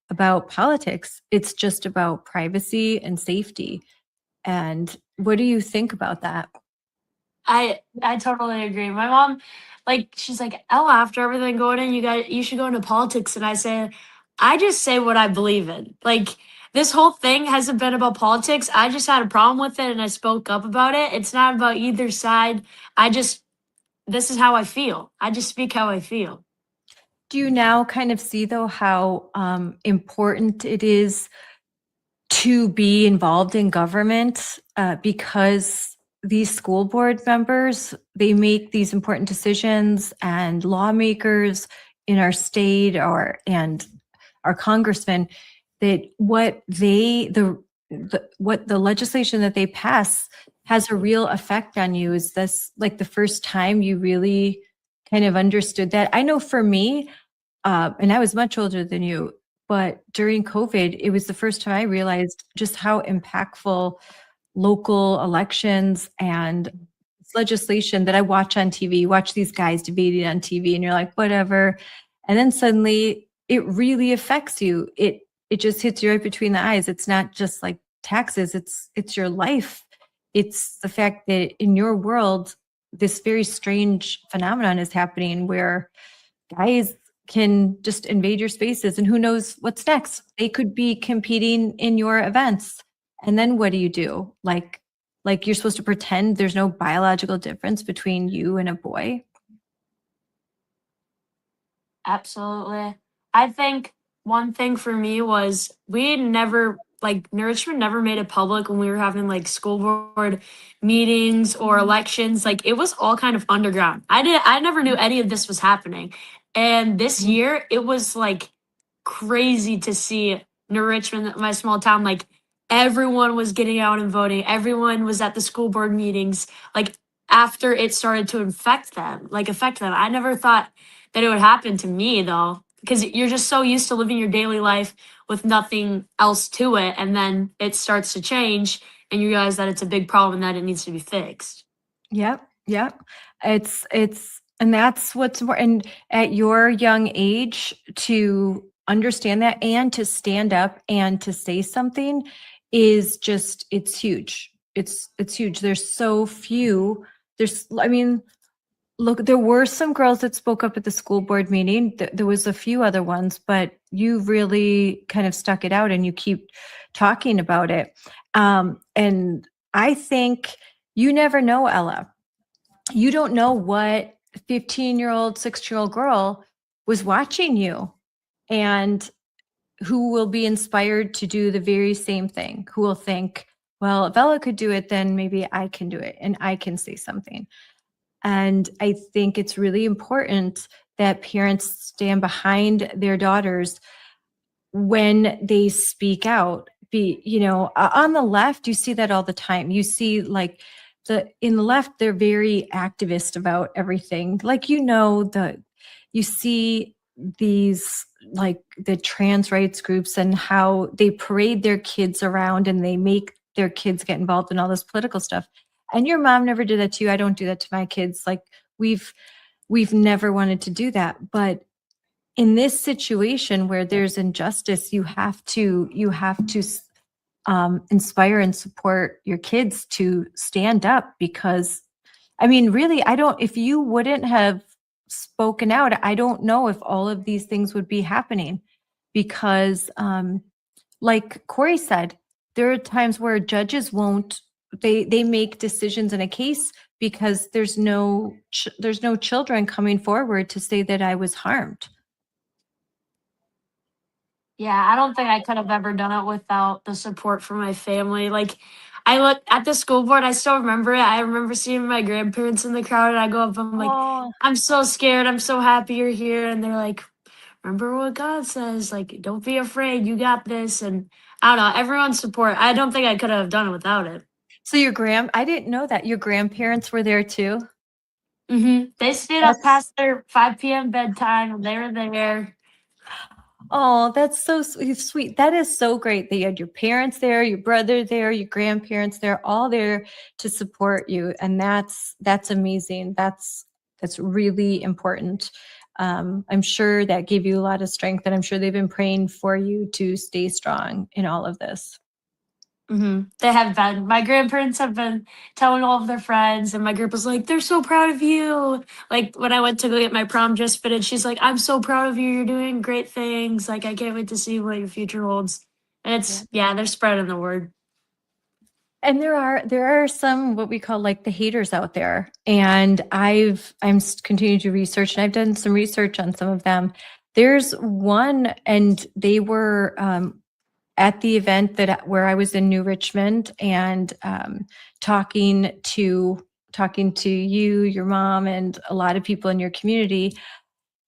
about politics. It's just about privacy and safety. And what do you think about that?
I totally agree. My mom, like, she's like, Ella, after everything going in, you should go into politics. And I say, I just say what I believe in. Like, this whole thing hasn't been about politics. I just had a problem with it and I spoke up about it. It's not about either side. This is how I feel. I just speak how I feel.
Do you now kind of see, though, how important it is to be involved in government because these school board members, they make these important decisions, and lawmakers in our state and our congressmen, that what the legislation that they pass has a real effect on you? Is this like the first time you really kind of understood that? I know for me, and I was much older than you, but during COVID, it was the first time I realized just how impactful local elections and legislation that I watch on TV. You watch these guys debating on TV and you're like, whatever. And then suddenly it really affects you. It just hits you right between the eyes. It's not just like taxes, it's your life. It's the fact that in your world, this very strange phenomenon is happening where guys can just invade your spaces, and who knows what's next. They could be competing in your events. And then what do you do? Like you're supposed to pretend there's no biological difference between you and a boy?
Absolutely. I think one thing for me was Richmond never made it public when we were having like school board meetings or elections. Like, it was all kind of underground. I never knew any of this was happening. And this year it was like crazy to see New Richmond, my small town, like everyone was getting out and voting. Everyone was at the school board meetings. Like, after it started to affect them. I never thought that it would happen to me, though, because you're just so used to living your daily life with nothing else to it, and then it starts to change and you realize that it's a big problem and that it needs to be fixed.
Yep. It's and that's what's more, and at your young age, to understand that and to stand up and to say something is just, it's huge. It's huge. There's so few. Look, there were some girls that spoke up at the school board meeting. There was a few other ones, but you really kind of stuck it out and you keep talking about it. And I think you never know, Ella. You don't know what 15-year-old, 16-year-old girl was watching you and who will be inspired to do the very same thing, who will think, well, if Ella could do it, then maybe I can do it and I can say something. And I think it's really important that parents stand behind their daughters when they speak out. On the left, you see that all the time. You see, like, in the left, they're very activist about everything. Like, you see these like the trans rights groups and how they parade their kids around and they make their kids get involved in all this political stuff. And your mom never did that to you. I don't do that to my kids. Like we've never wanted to do that. But in this situation where there's injustice, you have to inspire and support your kids to stand up, because I mean, really, if you wouldn't have spoken out, I don't know if all of these things would be happening, because like Corey said, there are times where judges won't, they make decisions in a case because there's no children coming forward to say that I was harmed.
Yeah, I don't think I could have ever done it without the support from my family. Like, I look at the school board, I still remember it. I remember seeing my grandparents in the crowd, and I go up, I'm like,
Oh,
I'm so scared. I'm so happy you're here. And they're like, remember what God says. Like, don't be afraid. You got this. And I don't know, everyone's support. I don't think I could have done it without it.
so I didn't know that your grandparents were there too.
They stayed up past their 5 p.m. bedtime, and they were there.
Oh, that's so sweet. That is so great that you had your parents there, your brother there, your grandparents there, all there to support you. And that's amazing. That's really important. I'm sure that gave you a lot of strength, and I'm sure they've been praying for you to stay strong in all of this.
They have been. My grandparents have been telling all of their friends, and my group was like, "They're so proud of you." Like when I went to go get my prom dress fitted, she's like, "I'm so proud of you. You're doing great things. Like I can't wait to see what your future holds." And it's they're spreading the word.
And there are some what we call like the haters out there, and I'm continuing to research, and I've done some research on some of them. There's one, and they were at the event where I was in New Richmond, and talking to you, your mom, and a lot of people in your community.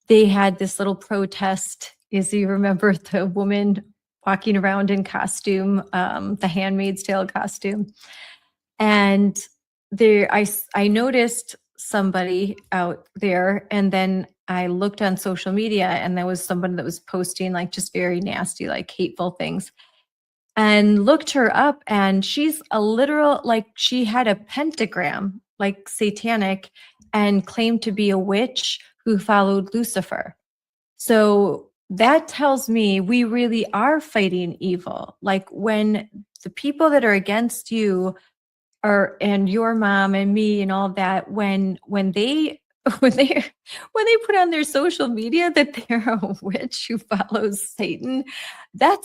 They had this little protest. As you remember, the woman walking around in costume, the Handmaid's Tale costume, and I noticed somebody out there, and then I looked on social media, and there was somebody that was posting like just very nasty, like hateful things, and looked her up, and she's a literal, like she had a pentagram, like satanic, and claimed to be a witch who followed Lucifer. So that tells me we really are fighting evil. Like when the people that are against you and your mom and me and all that, when they when they put on their social media that they're a witch who follows Satan, that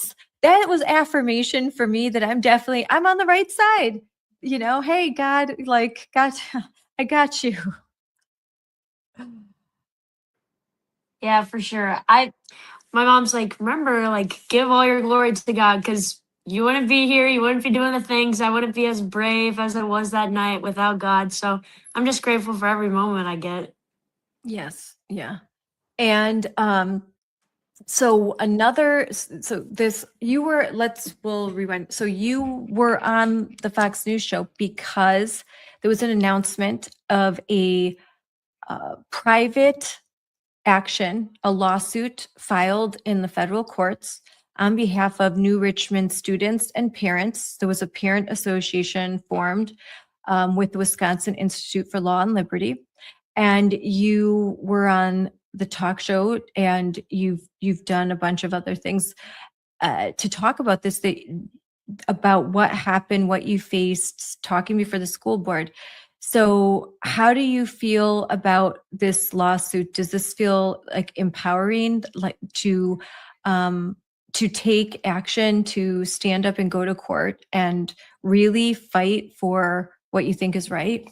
was affirmation for me that I'm on the right side. Hey, God, like, God, I got you.
Yeah, for sure. My mom's like, remember, like, give all your glory to God, because you wouldn't be here, you wouldn't be doing the things, I wouldn't be as brave as I was that night without God. So I'm just grateful for every moment I get.
Yes. Yeah. And we'll rewind. So you were on the Fox News show because there was an announcement of a private action, a lawsuit filed in the federal courts on behalf of New Richmond students and parents. There was a parent association formed with the Wisconsin Institute for Law and Liberty. And you were on the talk show, and you've done a bunch of other things to talk about this, about what happened, what you faced, talking before the school board. So how do you feel about this lawsuit? Does this feel like empowering, like to take action, to stand up and go to court and really fight for what you think is right?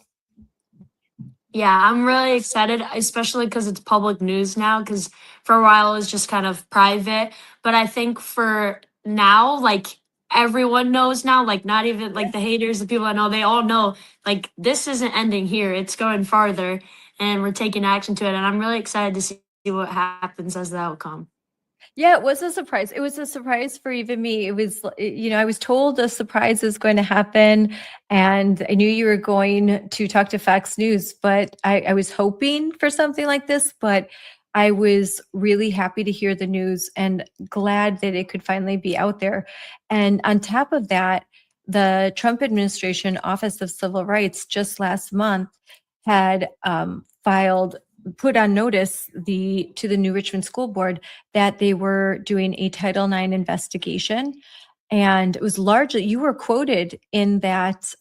Yeah, I'm really excited, especially because it's public news now, because for a while it was just kind of private. But I think for now, like everyone knows now, like not even like the haters, the people I know, they all know like this isn't ending here. It's going farther, and we're taking action to it. And I'm really excited to see what happens as the outcome.
Yeah, it was a surprise. It was a surprise for even me. It was, I was told a surprise is going to happen, and I knew you were going to talk to Fox News, but I was hoping for something like this. But I was really happy to hear the news and glad that it could finally be out there. And on top of that, the Trump administration Office of Civil Rights just last month had put on notice to the New Richmond School Board that they were doing a Title IX investigation. And it was largely, you were quoted in that,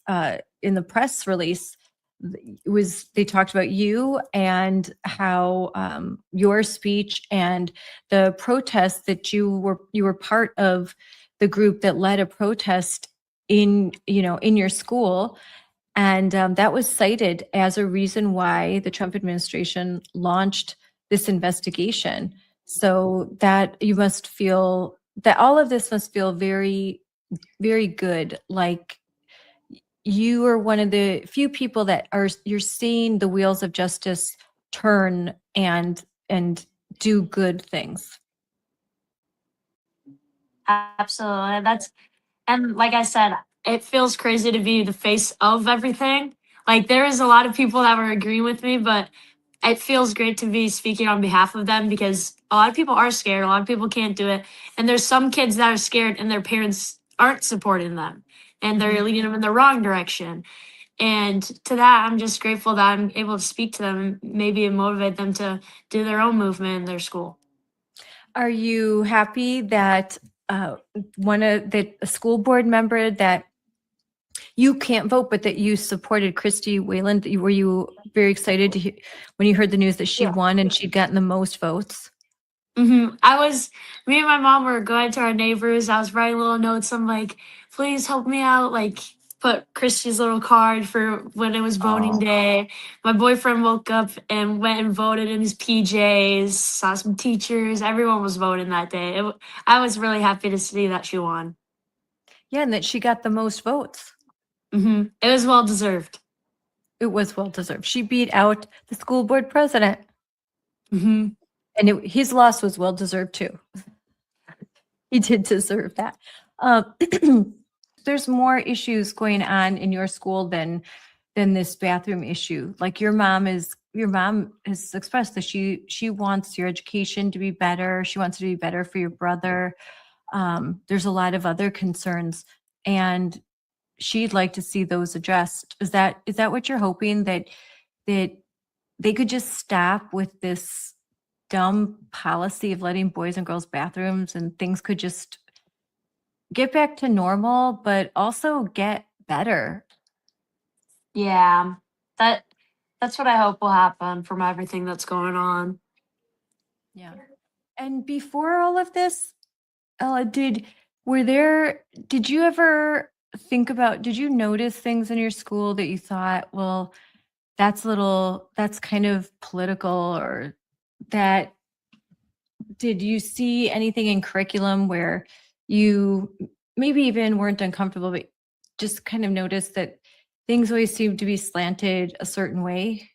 in the press release. They talked about you and how your speech and the protest that you were part of the group that led a protest in your school. And that was cited as a reason why the Trump administration launched this investigation. So that you must feel that all of this must feel very, very good. Like you are one of the few people that you're seeing the wheels of justice turn and do good things.
Absolutely. And like I said, it feels crazy to be the face of everything. Like there is a lot of people that were agreeing with me, but it feels great to be speaking on behalf of them because a lot of people are scared. A lot of people can't do it. And there's some kids that are scared and their parents aren't supporting them and they're leading them in the wrong direction. And to that, I'm just grateful that I'm able to speak to them and maybe motivate them to do their own movement in their school.
Are you happy that a school board member that you can't vote, but that you supported Christy Wayland? Were you very excited to hear when you heard the news that she won and she'd gotten the most votes?
Me and my mom were going to our neighbors. I was writing little notes. I'm like, please help me out. Like, put Christy's little card for when it was voting day. My boyfriend woke up and went and voted in his PJs, saw some teachers. Everyone was voting that day. I was really happy to see that she won.
Yeah, and that she got the most votes.
It was well deserved.
It was well deserved. She beat out the school board president. And his loss was well deserved too. He did deserve that. There's more issues going on in your school than this bathroom issue. Like your mom has expressed that she wants your education to be better. She wants it to be better for your brother. There's a lot of other concerns, and she'd like to see those addressed. Is that what you're hoping, that they could just stop with this dumb policy of letting boys and girls bathrooms and things could just get back to normal, but also get better?
Yeah, that's what I hope will happen from everything that's going on.
Yeah. And before all of this, Ella, did you ever did you notice things in your school that you thought, well, that's kind of political, or that did you see anything in curriculum where you maybe even weren't uncomfortable, but just kind of noticed that things always seem to be slanted a certain way?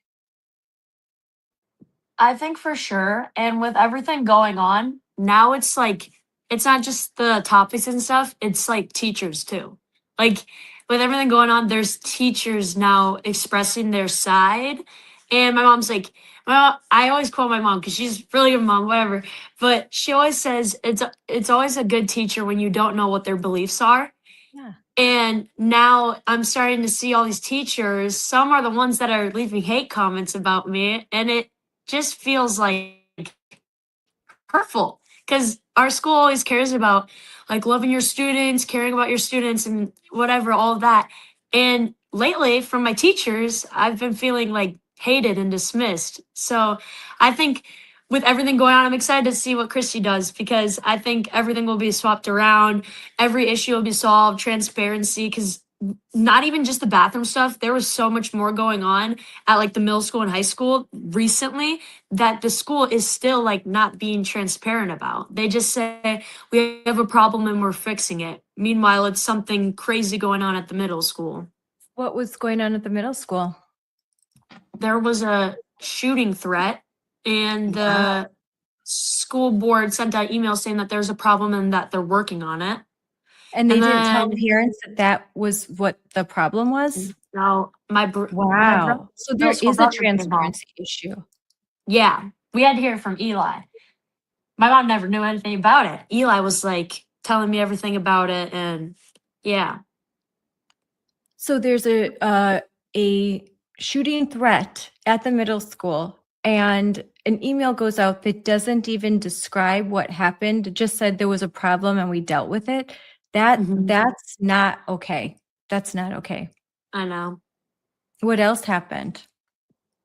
I think for sure. And with everything going on, now it's like, it's not just the topics and stuff, it's like teachers too. Like with everything going on, there's teachers now expressing their side. And my mom's like, well, I always quote my mom because she's really good mom, whatever. But she always says it's always a good teacher when you don't know what their beliefs are.
Yeah.
And now I'm starting to see all these teachers. Some are the ones that are leaving hate comments about me. And it just feels like hurtful because our school always cares about like loving your students, caring about your students and whatever, all of that. And lately from my teachers, I've been feeling like hated and dismissed. So I think with everything going on, I'm excited to see what Christy does because I think everything will be swapped around. Every issue will be solved, transparency, because not even just the bathroom stuff. There was so much more going on at like the middle school and high school recently that the school is still like not being transparent about. They just say we have a problem and we're fixing it. Meanwhile, it's something crazy going on at the middle school.
What was going on at the middle school?
There was a shooting threat and the school board sent out emails saying that there's a problem and that they're working on it.
And they didn't tell parents that was what the problem was?
No,
Wow. So there is a transparency issue.
Yeah. we had to hear it from Eli. My mom never knew anything about it. Eli was like telling me everything about it, and yeah.
So there's a shooting threat at the middle school, and an email goes out that doesn't even describe what happened. It just said there was a problem and we dealt with it.
Mhm.
That's not okay. That's not okay.
I know.
What else happened?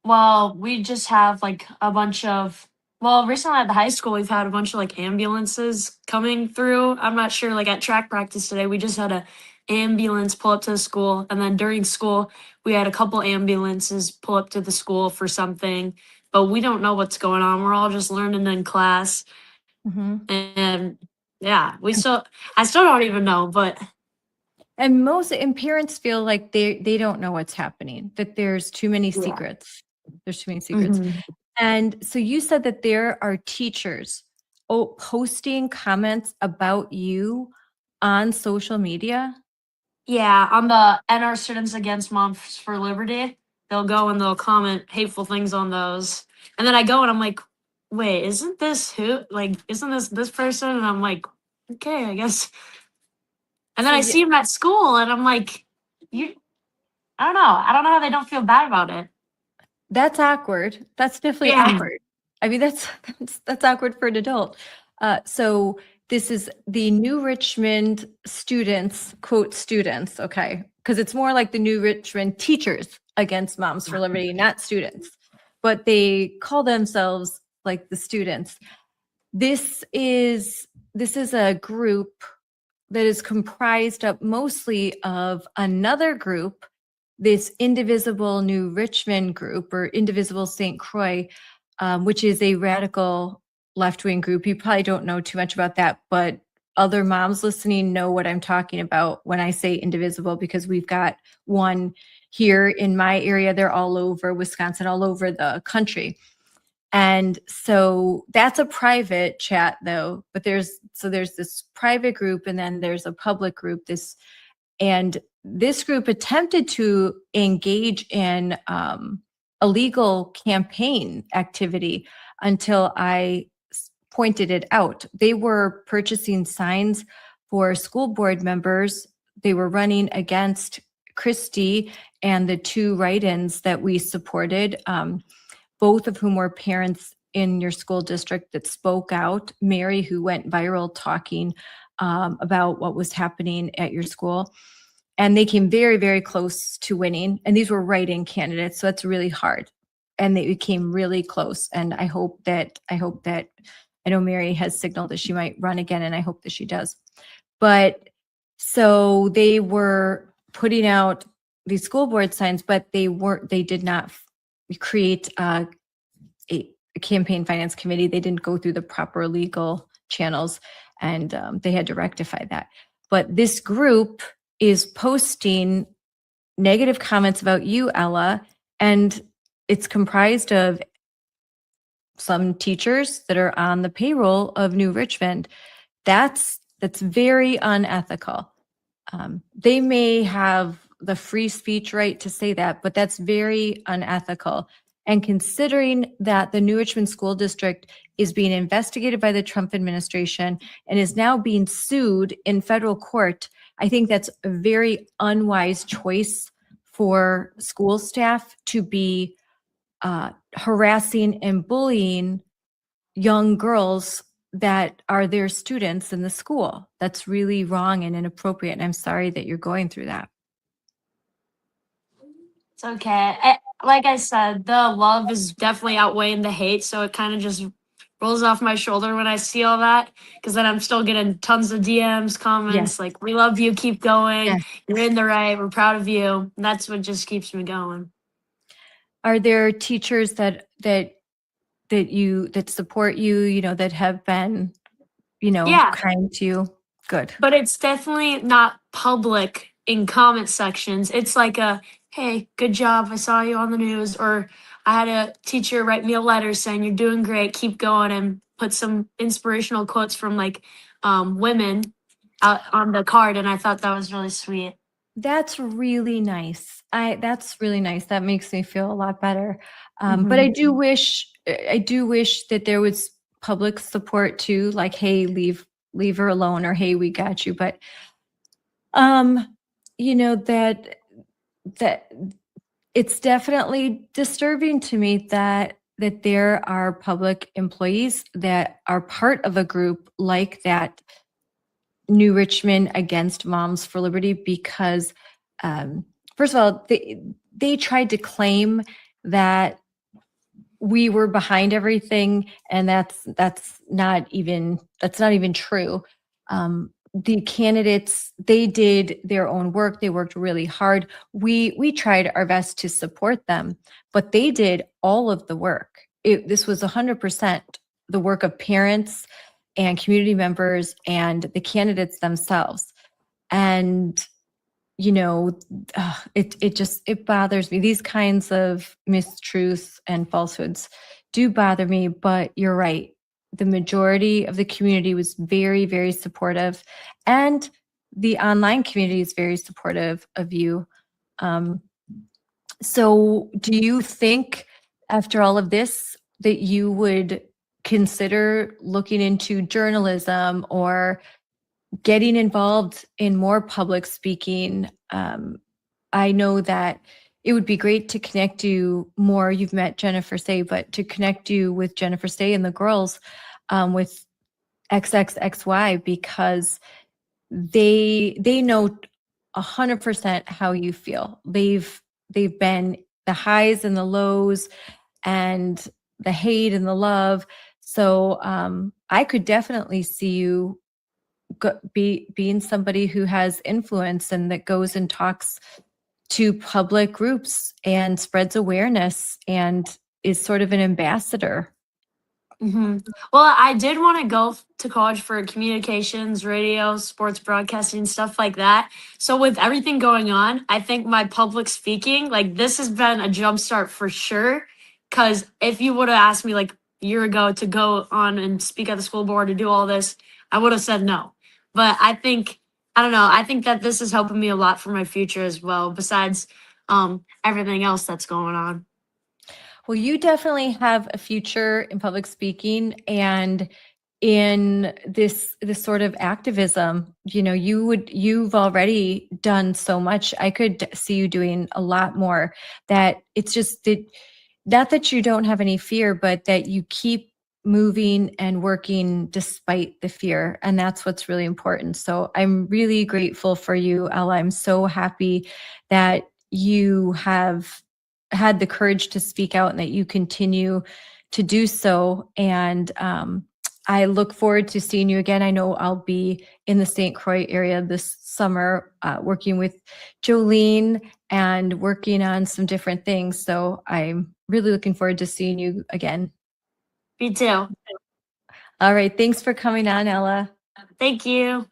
Well, we just have like a bunch of, well, recently at the high school, we've had a bunch of like ambulances coming through. I'm not sure, like at track practice today, we just had a ambulance pull up to the school. And then during school, we had a couple ambulances pull up to the school for something, but we don't know what's going on. We're all just learning in class.
Mhm.
And yeah, I still don't even know, but
And parents feel like they don't know what's happening, that there's too many
yeah.
secrets. There's too many secrets.
Mhm.
And so you said that there are teachers posting comments about you on social media.
Yeah, on the NR Students Against Moms for Liberty, they'll go and they'll comment hateful things on those. And then I go and I'm like, wait, isn't this who? Like, isn't this person? And I'm like, okay, I guess. And then
So
I
yeah,
see him at school and I'm like, you, I don't know. I don't know how they don't feel bad about it.
that's awkward. That's definitely
Yeah.
awkward. I mean, that's awkward for an adult. So this is the New Richmond students, quote students, okay? Because it's more like the New Richmond teachers against Moms for Liberty, not students. But they call themselves like the students. This is a group that is comprised of mostly of another group, this Indivisible New Richmond group or Indivisible St. Croix, which is a radical left-wing group. You probably don't know too much about that, but other moms listening know what I'm talking about when I say indivisible, because we've got one here in my area. They're all over Wisconsin, all over the country. And so that's a private chat though, but there's this private group and then there's a public group, and this group attempted to engage in illegal campaign activity until I pointed it out. They were purchasing signs for school board members. They were running against Christie and the two write-ins that we supported, both of whom were parents in your school district that spoke out. Mary, who went viral talking about what was happening at your school. And they came very, very close to winning. And these were write-in candidates, so that's really hard. And they became really close. And I hope that I know Mary has signaled that she might run again, and I hope that she does. But so they were putting out these school board signs, but they did not create a campaign finance committee. They didn't go through the proper legal channels, and they had to rectify that. But this group is posting negative comments about you, Ella, and it's comprised of some teachers that are on the payroll of New Richmond. That's very unethical. They may have the free speech right to say that, but that's very unethical. And considering that the New Richmond School District is being investigated by the Trump administration and is now being sued in federal court, I think that's a very unwise choice for school staff to be harassing and bullying young girls that are their students in the school. That's really wrong and inappropriate. And I'm sorry that you're going through that.
It's okay. Like I said, the love is definitely outweighing the hate, so it kind of just rolls off my shoulder when I see all that, because then I'm still getting tons of DMs, comments
Yes.
like, "We love you, keep going,
Yes.
you're in the right, we're proud of you." And that's what just keeps me going.
Are there teachers that support you, that have been,
Yeah,
kind to you? Good.
but it's definitely not public in comment sections. It's like a, "Hey, good job, I saw you on the news," or I had a teacher write me a letter saying, "You're doing great, keep going," and put some inspirational quotes from like women out on the card, and I thought that was really sweet.
That's really nice. That's really nice. That makes me feel a lot better. But I do wish I do wish that there was public support too, like, hey, leave her alone, or hey, we got you. But you know, that it's definitely disturbing to me that there are public employees that are part of a group like that New Richmond Against Moms for Liberty, because first of all, they tried to claim that we were behind everything, and that's not even true. The candidates, they did their own work. They worked really hard. We tried our best to support them, but they did all of the work. This was 100% the work of parents and community members and the candidates themselves. And you know, it bothers me. These kinds of mistruths and falsehoods do bother me, but you're right. The majority of the community was very, very supportive, and the online community is very supportive of you. So do you think, after all of this, that you would consider looking into journalism or getting involved in more public speaking? I know that it would be great to connect you more. You've met Jennifer Say, but to connect you with Jennifer Say and the girls with XXXY, because they know 100% how you feel. They've been the highs and the lows, and the hate and the love. So I could definitely see you being somebody who has influence and that goes and talks to public groups and spreads awareness and is sort of an ambassador.
Well, I did want to go to college for communications, radio, sports broadcasting, stuff like that. So with everything going on, I think my public speaking, like, this has been a jump start for sure. Because if you would have asked me like a year ago to go on and speak at the school board to do all this, I would have said no. But I don't know, I think that this is helping me a lot for my future as well, besides everything else that's going on.
Well, you definitely have a future in public speaking and in this sort of activism. You know, you've already done so much. I could see you doing a lot more. That it's just that, not that you don't have any fear, but that you keep moving and working despite the fear. And that's what's really important. So I'm really grateful for you, Ella. I'm so happy that you have had the courage to speak out and that you continue to do so. And I look forward to seeing you again. I know I'll be in the St. Croix area this summer working with Jolene and working on some different things. So I'm really looking forward to seeing you again.
Me too.
All right. Thanks for coming on, Ella.
Thank you.